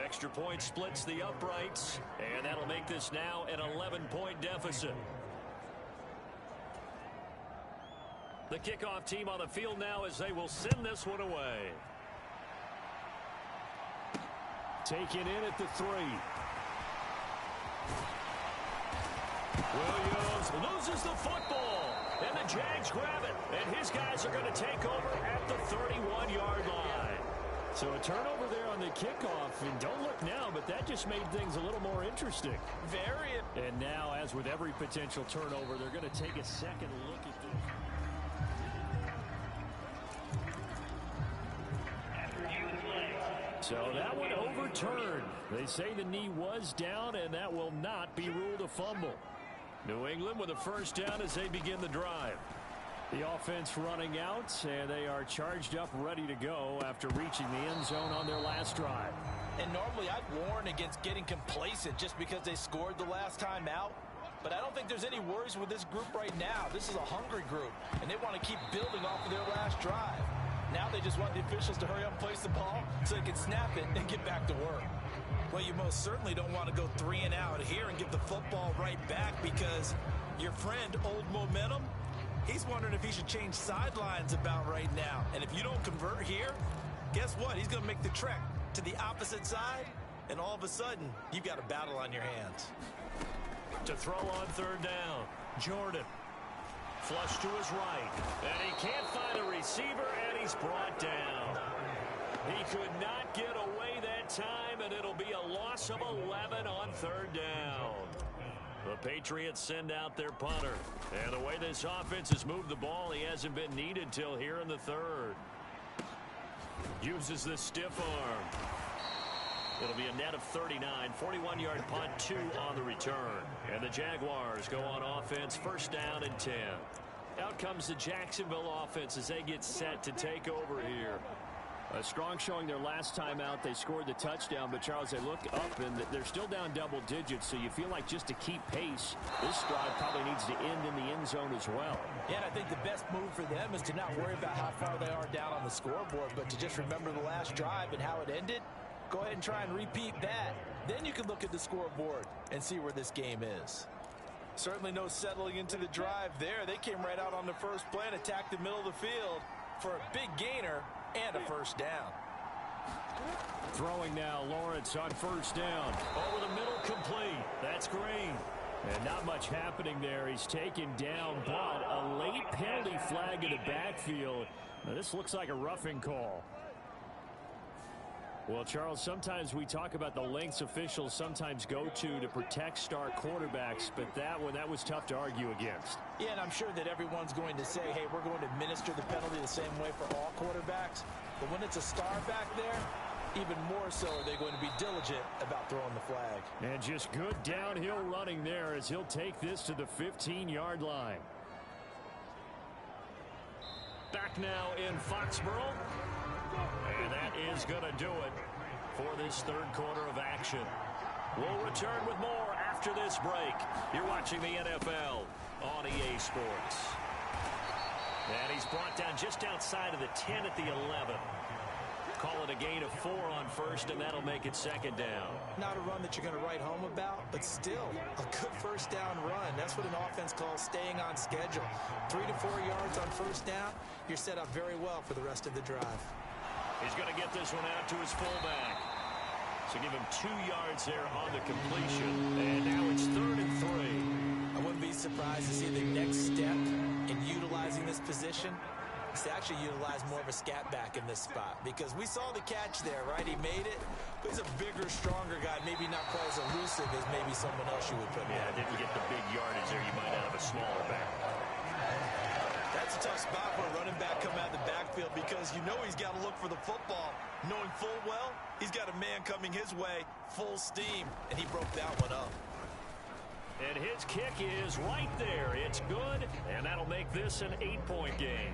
Extra point splits the uprights, and that'll make this now an 11-point deficit. The kickoff team on the field now as they will send this one away. Taken in at the 3. Williams loses the football, and the Jags grab it, and his guys are going to take over at the 31-yard line. So a turnover there on the kickoff, and don't look now, but that just made things a little more interesting. Very. And now, as with every potential turnover, they're going to take a second look at this. So that one overturned. They say the knee was down, and that will not be ruled a fumble. New England with a first down as they begin the drive. The offense running out, and they are charged up, ready to go after reaching the end zone on their last drive. And normally I'd warn against getting complacent just because they scored the last time out. But I don't think there's any worries with this group right now. This is a hungry group, and they want to keep building off of their last drive. Now they just want the officials to hurry up and place the ball so they can snap it and get back to work. Well, you most certainly don't want to go 3 and out here and get the football right back, because your friend, Old Momentum, he's wondering if he should change sidelines about right now. And if you don't convert here, guess what? He's going to make the trek to the opposite side, and all of a sudden, you've got a battle on your hands. To throw on 3rd down, Jordan. Flush to his right. And he can't find a receiver, and he's brought down. He could not get away that time, and it'll be a loss of 11 on third down. The Patriots send out their punter. And the way this offense has moved the ball, he hasn't been needed till here in the third. Uses the stiff arm. It'll be a net of 39. 41-yard punt, 2 on the return. And the Jaguars go on offense, first down and 10. Out comes the Jacksonville offense as they get set to take over here. A strong showing their last time out. They scored the touchdown, but Charles, they look up and they're still down double digits, so you feel like just to keep pace, this drive probably needs to end in the end zone as well. Yeah, and I think the best move for them is to not worry about how far they are down on the scoreboard, but to just remember the last drive and how it ended. Go ahead and try and repeat that. Then you can look at the scoreboard and see where this game is. Certainly no settling into the drive there. They came right out on the first play and attacked the middle of the field for a big gainer and a first down. Throwing now, Lawrence on first down. Over the middle, complete. That's Green. And not much happening there. He's taken down, but a late penalty flag in the backfield. Now, this looks like a roughing call. Well, Charles, sometimes we talk about the lengths officials sometimes go to protect star quarterbacks, but that one, that was tough to argue against. Yeah, and I'm sure that everyone's going to say, hey, we're going to administer the penalty the same way for all quarterbacks. But when it's a star back there, even more so are they going to be diligent about throwing the flag. And just good downhill running there as he'll take this to the 15-yard line. Back now in Foxborough. And that is going to do it for this third quarter of action. We'll return with more after this break. You're watching the NFL on EA Sports. And he's brought down just outside of the 10 at the 11. Call it a gain of 4 on first, and that'll make it second down. Not a run that you're going to write home about, but still a good first down run. That's what an offense calls staying on schedule. 3 to 4 yards on first down, you're set up very well for the rest of the drive. He's going to get this one out to his fullback. So give him 2 yards there on the completion. And now it's 3rd and 3. I wouldn't be surprised to see the next step in utilizing this position is to actually utilize more of a scat back in this spot. Because we saw the catch there, right? He made it. But he's a bigger, stronger guy. Maybe not quite as elusive as maybe someone else you would put in. Yeah, didn't get the big yardage there. You might have a smaller back. That's a tough spot for a running back coming out of the backfield because you know he's got to look for the football. Knowing full well, he's got a man coming his way, full steam, and he broke that one up. And his kick is right there. It's good, and that'll make this an 8-point game.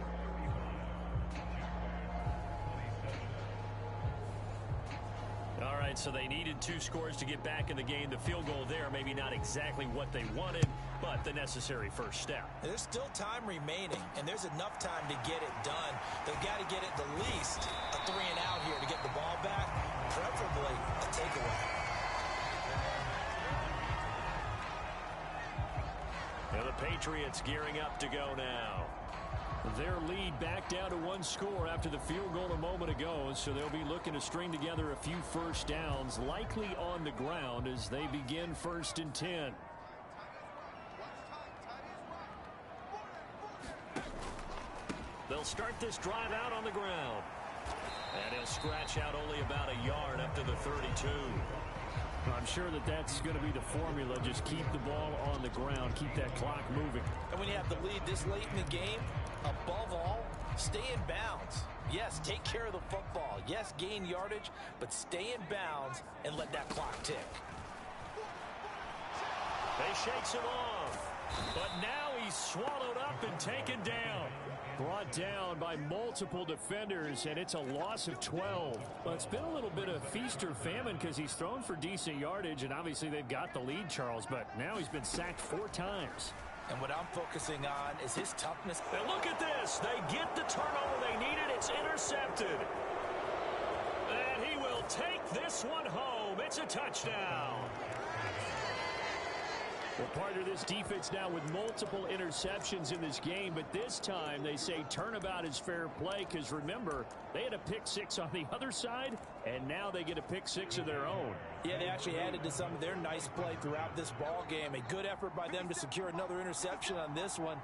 All right, so they needed 2 scores to get back in the game. The field goal there, maybe not exactly what they wanted, but the necessary first step. There's still time remaining, and there's enough time to get it done. They've got to get it the least a 3 and out here to get the ball back, preferably a takeaway. And the Patriots gearing up to go now. Their lead back down to 1 score after the field goal a moment ago, so they'll be looking to string together a few first downs, likely on the ground as they begin 1st and 10. They'll start this drive out on the ground. And he'll scratch out only about a yard up to the 32. I'm sure that that's going to be the formula. Just keep the ball on the ground. Keep that clock moving. And when you have the lead this late in the game, above all, stay in bounds. Yes, take care of the football. Yes, gain yardage, but stay in bounds and let that clock tick. They shakes him off. But now he's swallowed up and taken down. Brought down by multiple defenders, and it's a loss of 12. Well, it's been a little bit of feast or famine because he's thrown for decent yardage, and obviously they've got the lead, Charles, but now he's been sacked 4 times. And what I'm focusing on is his toughness. And look at this. They get the turnover they needed. It's intercepted. And he will take this one home. It's a touchdown. Well, part of this defense now with multiple interceptions in this game, but this time they say turnabout is fair play because, remember, they had a pick 6 on the other side, and now they get a pick 6 of their own. Yeah, they actually added to some of their nice play throughout this ball game. A good effort by them to secure another interception on this one.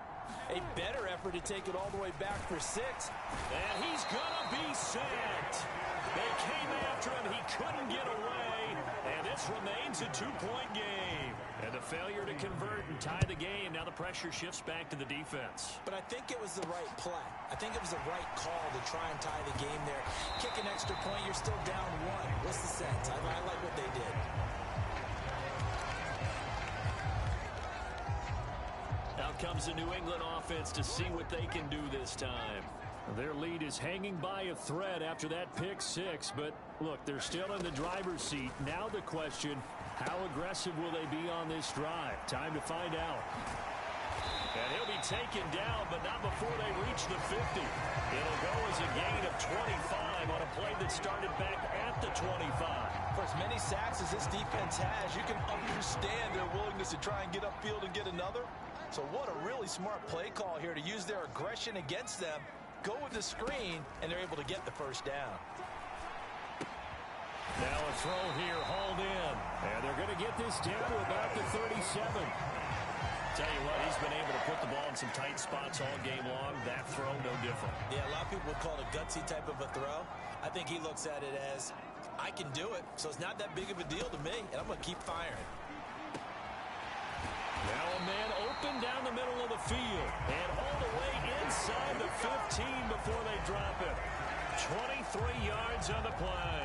A better effort to take it all the way back for 6. And he's going to be sacked. They came after him. He couldn't get away. And this remains a 2-point game. And the failure to convert and tie the game. Now the pressure shifts back to the defense. But I think it was the right play. I think it was the right call to try and tie the game there. Kick an extra point, you're still down 1. What's the sense? I like what they did. Out comes the New England offense to see what they can do this time. Their lead is hanging by a thread after that pick 6. But, look, they're still in the driver's seat. Now the question, how aggressive will they be on this drive? Time to find out. And he'll be taken down, but not before they reach the 50. It'll go as a gain of 25 on a play that started back at the 25. For as many sacks as this defense has, you can understand their willingness to try and get upfield and get another. So what a really smart play call here to use their aggression against them, go with the screen, and they're able to get the first down. Now a throw here, hauled in. And they're going to get this down to about the 37. Tell you what, he's been able to put the ball in some tight spots all game long. That throw, no different. Yeah, a lot of people would call it a gutsy type of a throw. I think he looks at it as, I can do it, so it's not that big of a deal to me, and I'm going to keep firing. Now a man open down the middle of the field. And all the way inside the 15 before they drop it. 23 yards on the play.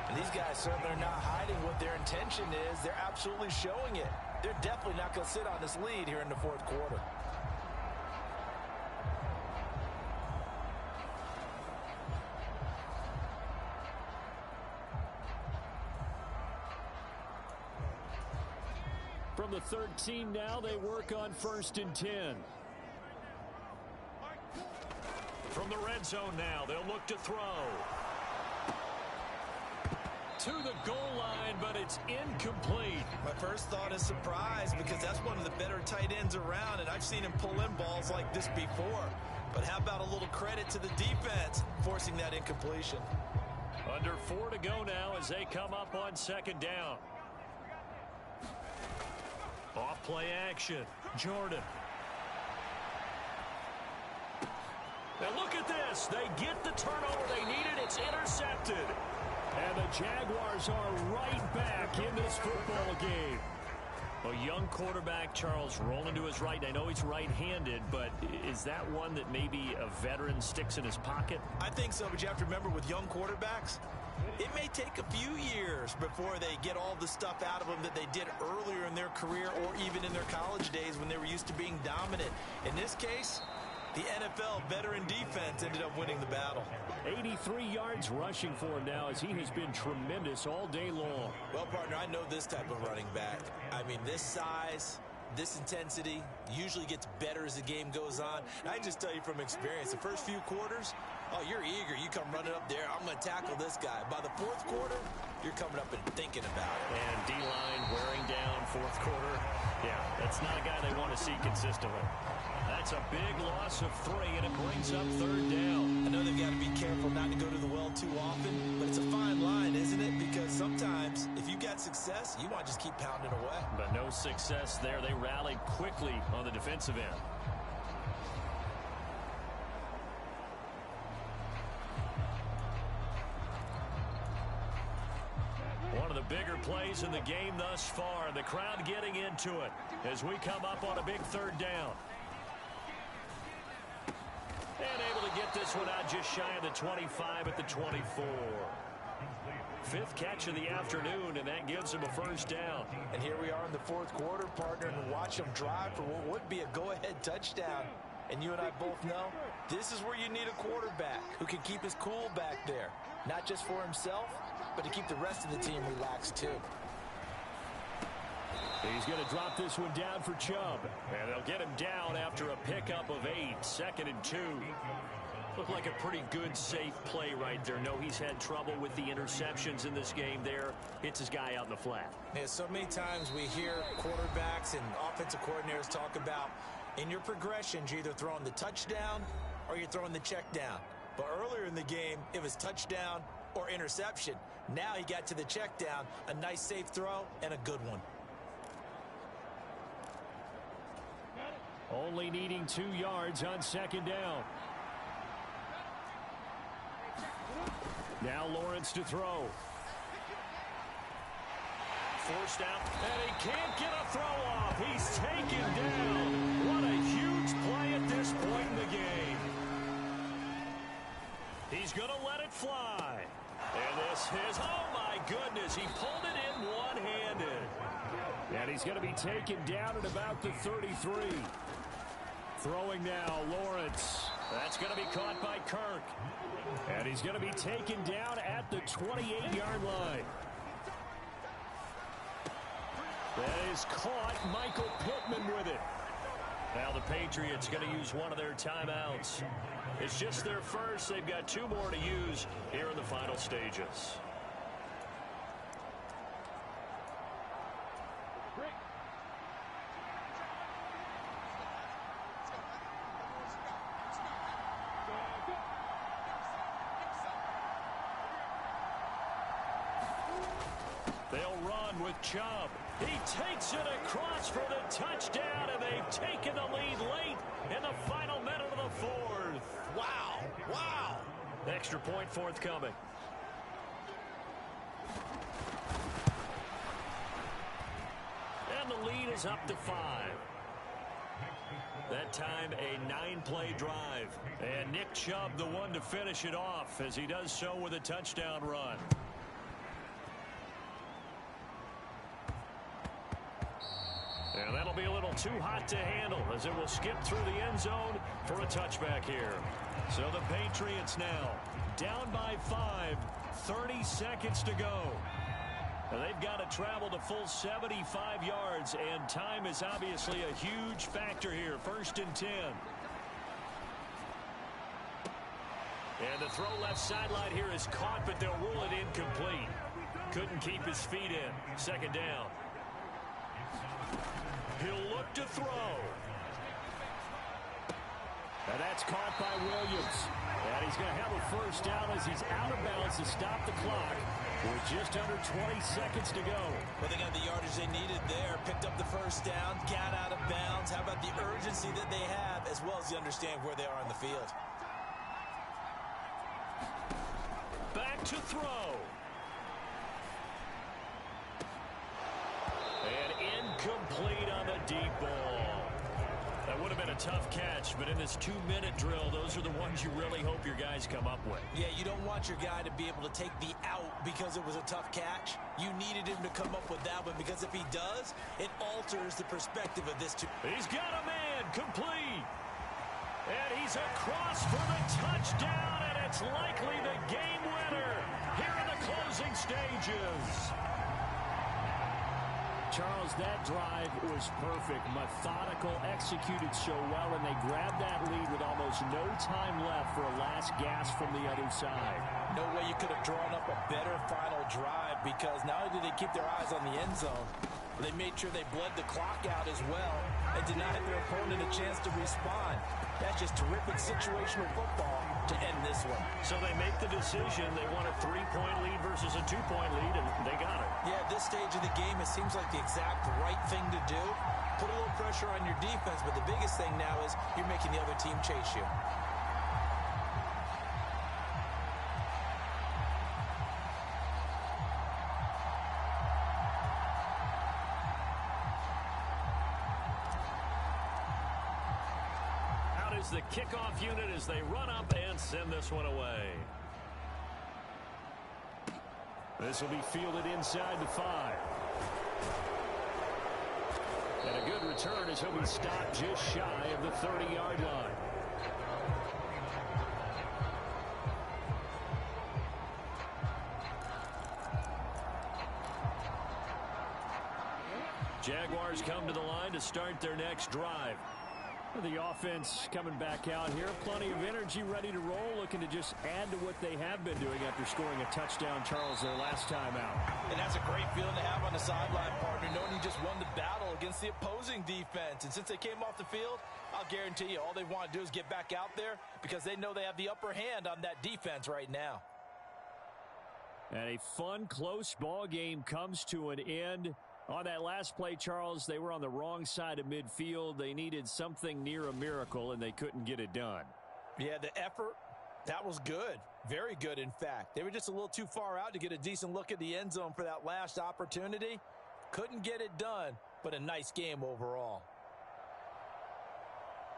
And these guys certainly are not hiding what their intention is. They're absolutely showing it. They're definitely not going to sit on this lead here in the fourth quarter. From the 13 now, they work on 1st and 10. From the red zone now, they'll look to throw. To the goal line, but it's incomplete. My first thought is surprise, because that's one of the better tight ends around, and I've seen him pull in balls like this before. But how about a little credit to the defense forcing that incompletion? Under 4 to go now as they come up on 2nd down. Off play action. Jordan. Now look at this. They get the turnover they needed. It's intercepted. And the Jaguars are right back in this football game. A young quarterback, Charles, rolling to his right. I know he's right-handed, but is that one that maybe a veteran sticks in his pocket? I think so, but you have to remember with young quarterbacks, it may take a few years before they get all the stuff out of them that they did earlier in their career or even in their college days when they were used to being dominant. In this case, the NFL veteran defense ended up winning the battle. 83 yards rushing for him now as he has been tremendous all day long. Well, partner, I know this type of running back. I mean, this size, this intensity usually gets better as the game goes on. And I just tell you from experience, the first few quarters, oh, you're eager. You come running up there. I'm going to tackle this guy. By the fourth quarter, you're coming up and thinking about it. And D-line wearing down fourth quarter. Yeah, that's not a guy they want to see consistently. That's a big loss of 3, and it brings up 3rd down. I know they've got to be careful not to go to the well too often, but it's a fine line, isn't it? Because sometimes, if you got success, you want to just keep pounding away. But no success there. They rallied quickly on the defensive end. One of the bigger plays in the game thus far. The crowd getting into it as we come up on a big 3rd down. And able to get this one out just shy of the 25 at the 24. 5th catch of the afternoon, and that gives him a 1st down. And here we are in the fourth quarter, partner, and watch them drive for what would be a go-ahead touchdown. And you and I both know this is where you need a quarterback who can keep his cool back there. Not just for himself, but to keep the rest of the team relaxed too. He's going to drop this one down for Chubb. And they'll get him down after a pickup of 8. 2nd and 2. Looked like a pretty good, safe play right there. No, he's had trouble with the interceptions in this game there. Hits his guy out in the flat. Yeah, so many times we hear quarterbacks and offensive coordinators talk about in your progressions, you're either throwing the touchdown or you're throwing the check down. But earlier in the game, it was touchdown or interception. Now he got to the check down, a nice safe throw, and a good one. Only needing 2 yards on second down. Now Lawrence to throw. Forced out, and he can't get a throw off. He's taken down. What a huge play at this point in the game. He's going to let it fly. And this is, oh my goodness, he pulled it in one-handed. And he's going to be taken down at about the 33. Throwing now, Lawrence. That's going to be caught by Kirk. And he's going to be taken down at the 28-yard line. That is caught. Michael Pittman with it. Now the Patriots going to use one of their timeouts. It's just their first. They've got 2 more to use here in the final stages. They'll run with Chubb. He takes it across for the touchdown, and they've taken the lead late in the final minute of the 4th. Wow. Wow. Extra point forthcoming. And the lead is up to 5. That time a 9-play drive. And Nick Chubb the one to finish it off as he does so with a touchdown run. And that'll be a little too hot to handle as it will skip through the end zone for a touchback here. So the Patriots now down by 5, 30 seconds to go. And they've got to travel the full 75 yards, and time is obviously a huge factor here. 1st and 10. And the throw left sideline here is caught, but they'll rule it incomplete. Couldn't keep his feet in. 2nd down. He'll look to throw. And that's caught by Williams. And he's going to have a 1st down as he's out of bounds to stop the clock with just under 20 seconds to go. Well, they got the yardage they needed there. Picked up the 1st down, got out of bounds. How about the urgency that they have, as well as they understand where they are on the field. Back to throw. And incomplete on the deep ball. That would have been a tough catch, but in this 2-minute drill, those are the ones you really hope your guys come up with. Yeah, you don't want your guy to be able to take the out because it was a tough catch. You needed him to come up with that one, because if he does, it alters the perspective of this. He's got a man, complete. And he's across for the touchdown, and it's likely the game winner here in the closing stages. Charles, that drive was perfect, methodical, executed so well, and they grabbed that lead with almost no time left for a last gasp from the other side. No way you could have drawn up a better final drive, because not only did they keep their eyes on the end zone, they made sure they bled the clock out as well and denied their opponent a chance to respond. That's just terrific situational football to end this one. So they make the decision. They want a 3-point lead versus a 2-point lead, and they got it. Yeah, at this stage of the game, it seems like the exact right thing to do. Put a little pressure on your defense, but the biggest thing now is you're making the other team chase you. The kickoff unit as they run up and send this one away. This will be fielded inside the 5. And a good return as he'll be stopped just shy of the 30-yard line. Jaguars come to the line to start their next drive. The offense coming back out here. Plenty of energy, ready to roll, looking to just add to what they have been doing after scoring a touchdown, Charles, their last time out. And that's a great feeling to have on the sideline, partner, knowing you just won the battle against the opposing defense. And since they came off the field, I'll guarantee you all they want to do is get back out there, because they know they have the upper hand on that defense right now. And a fun, close ball game comes to an end. On that last play, Charles, they were on the wrong side of midfield. They needed something near a miracle, and they couldn't get it done. Yeah, the effort, that was good. Very good, in fact. They were just a little too far out to get a decent look at the end zone for that last opportunity. Couldn't get it done, but a nice game overall.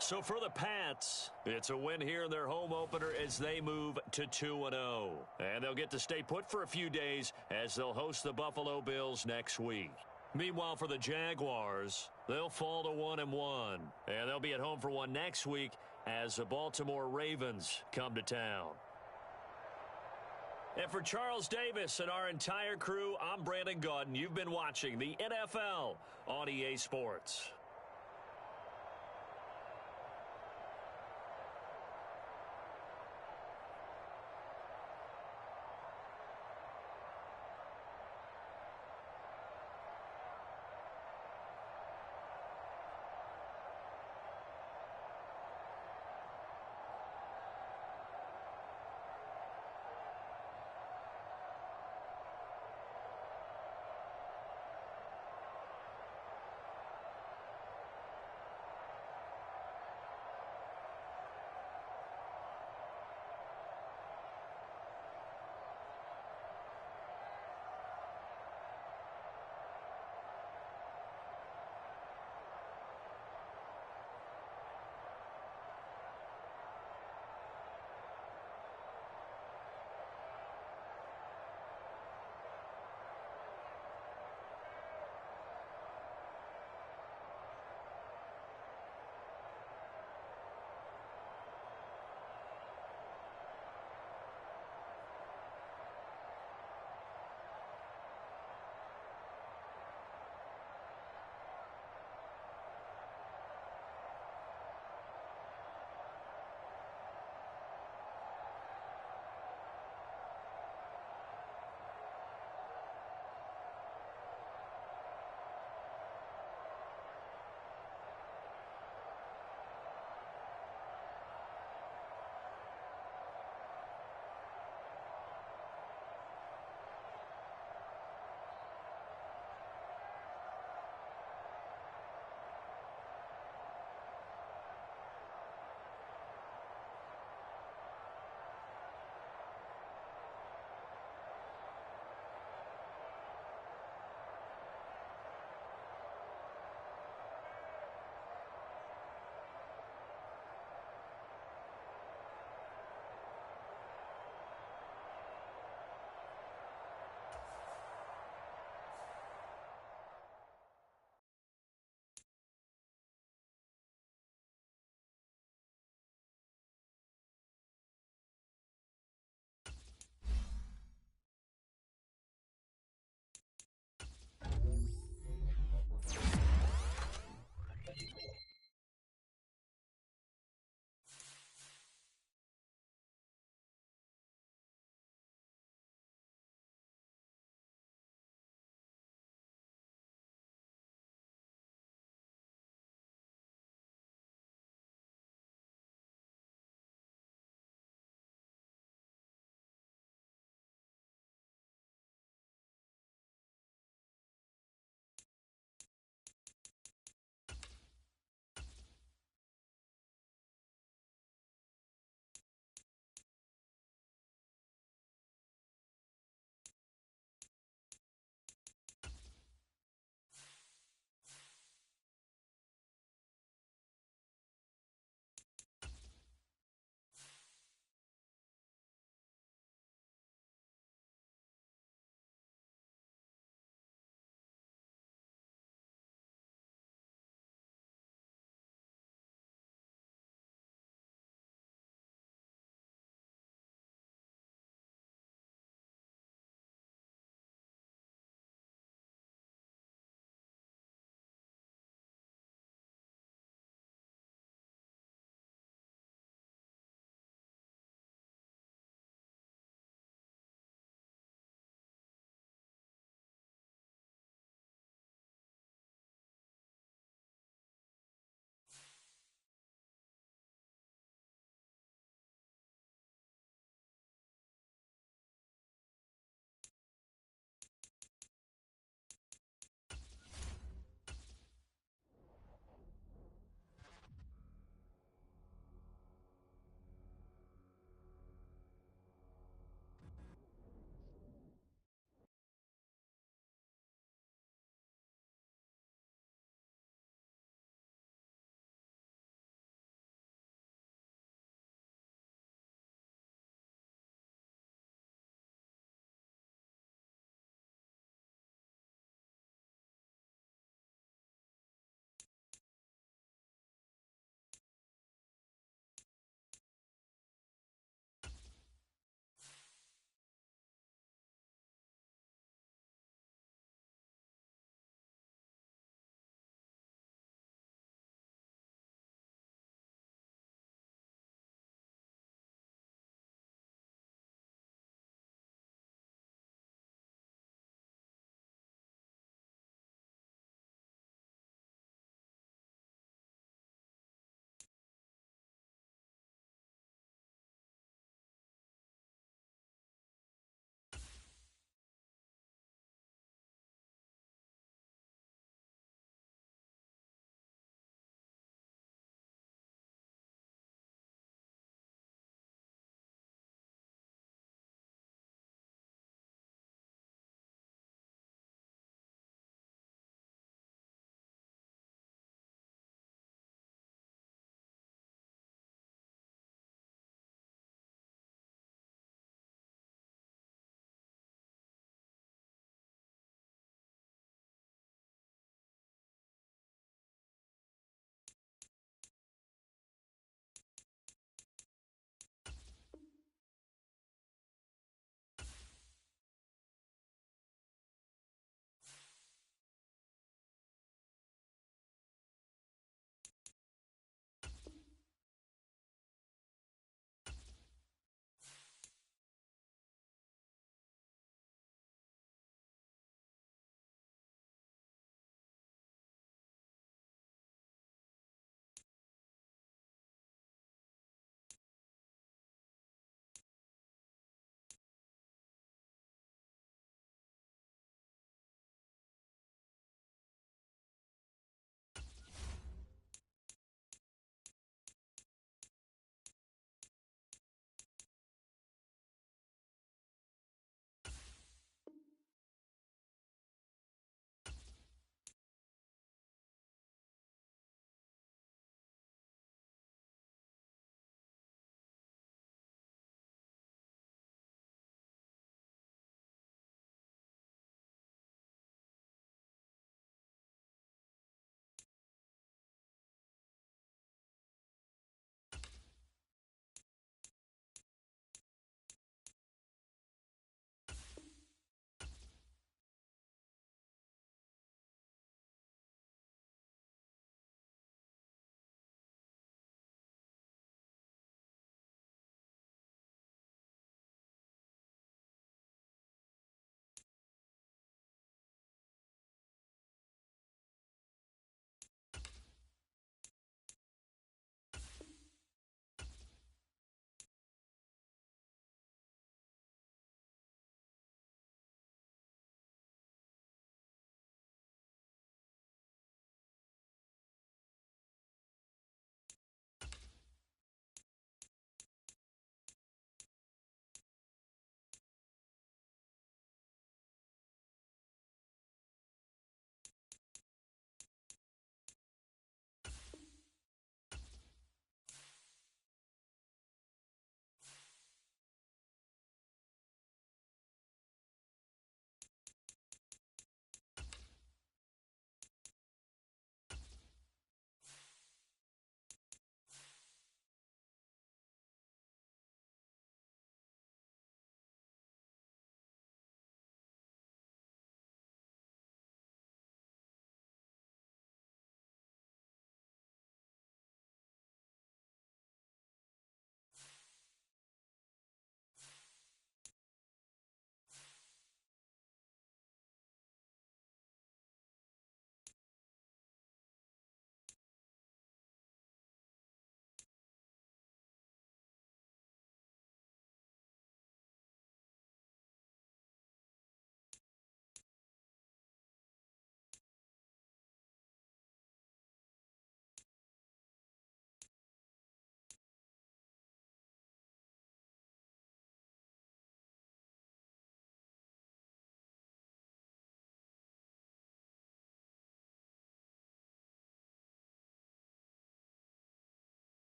So for the Pats, it's a win here in their home opener as they move to 2-0. And they'll get to stay put for a few days as they'll host the Buffalo Bills next week. Meanwhile, for the Jaguars, they'll fall to 1-1. And they'll be at home for one next week as the Baltimore Ravens come to town. And for Charles Davis and our entire crew, I'm Brandon Gaudin. You've been watching the NFL on EA Sports.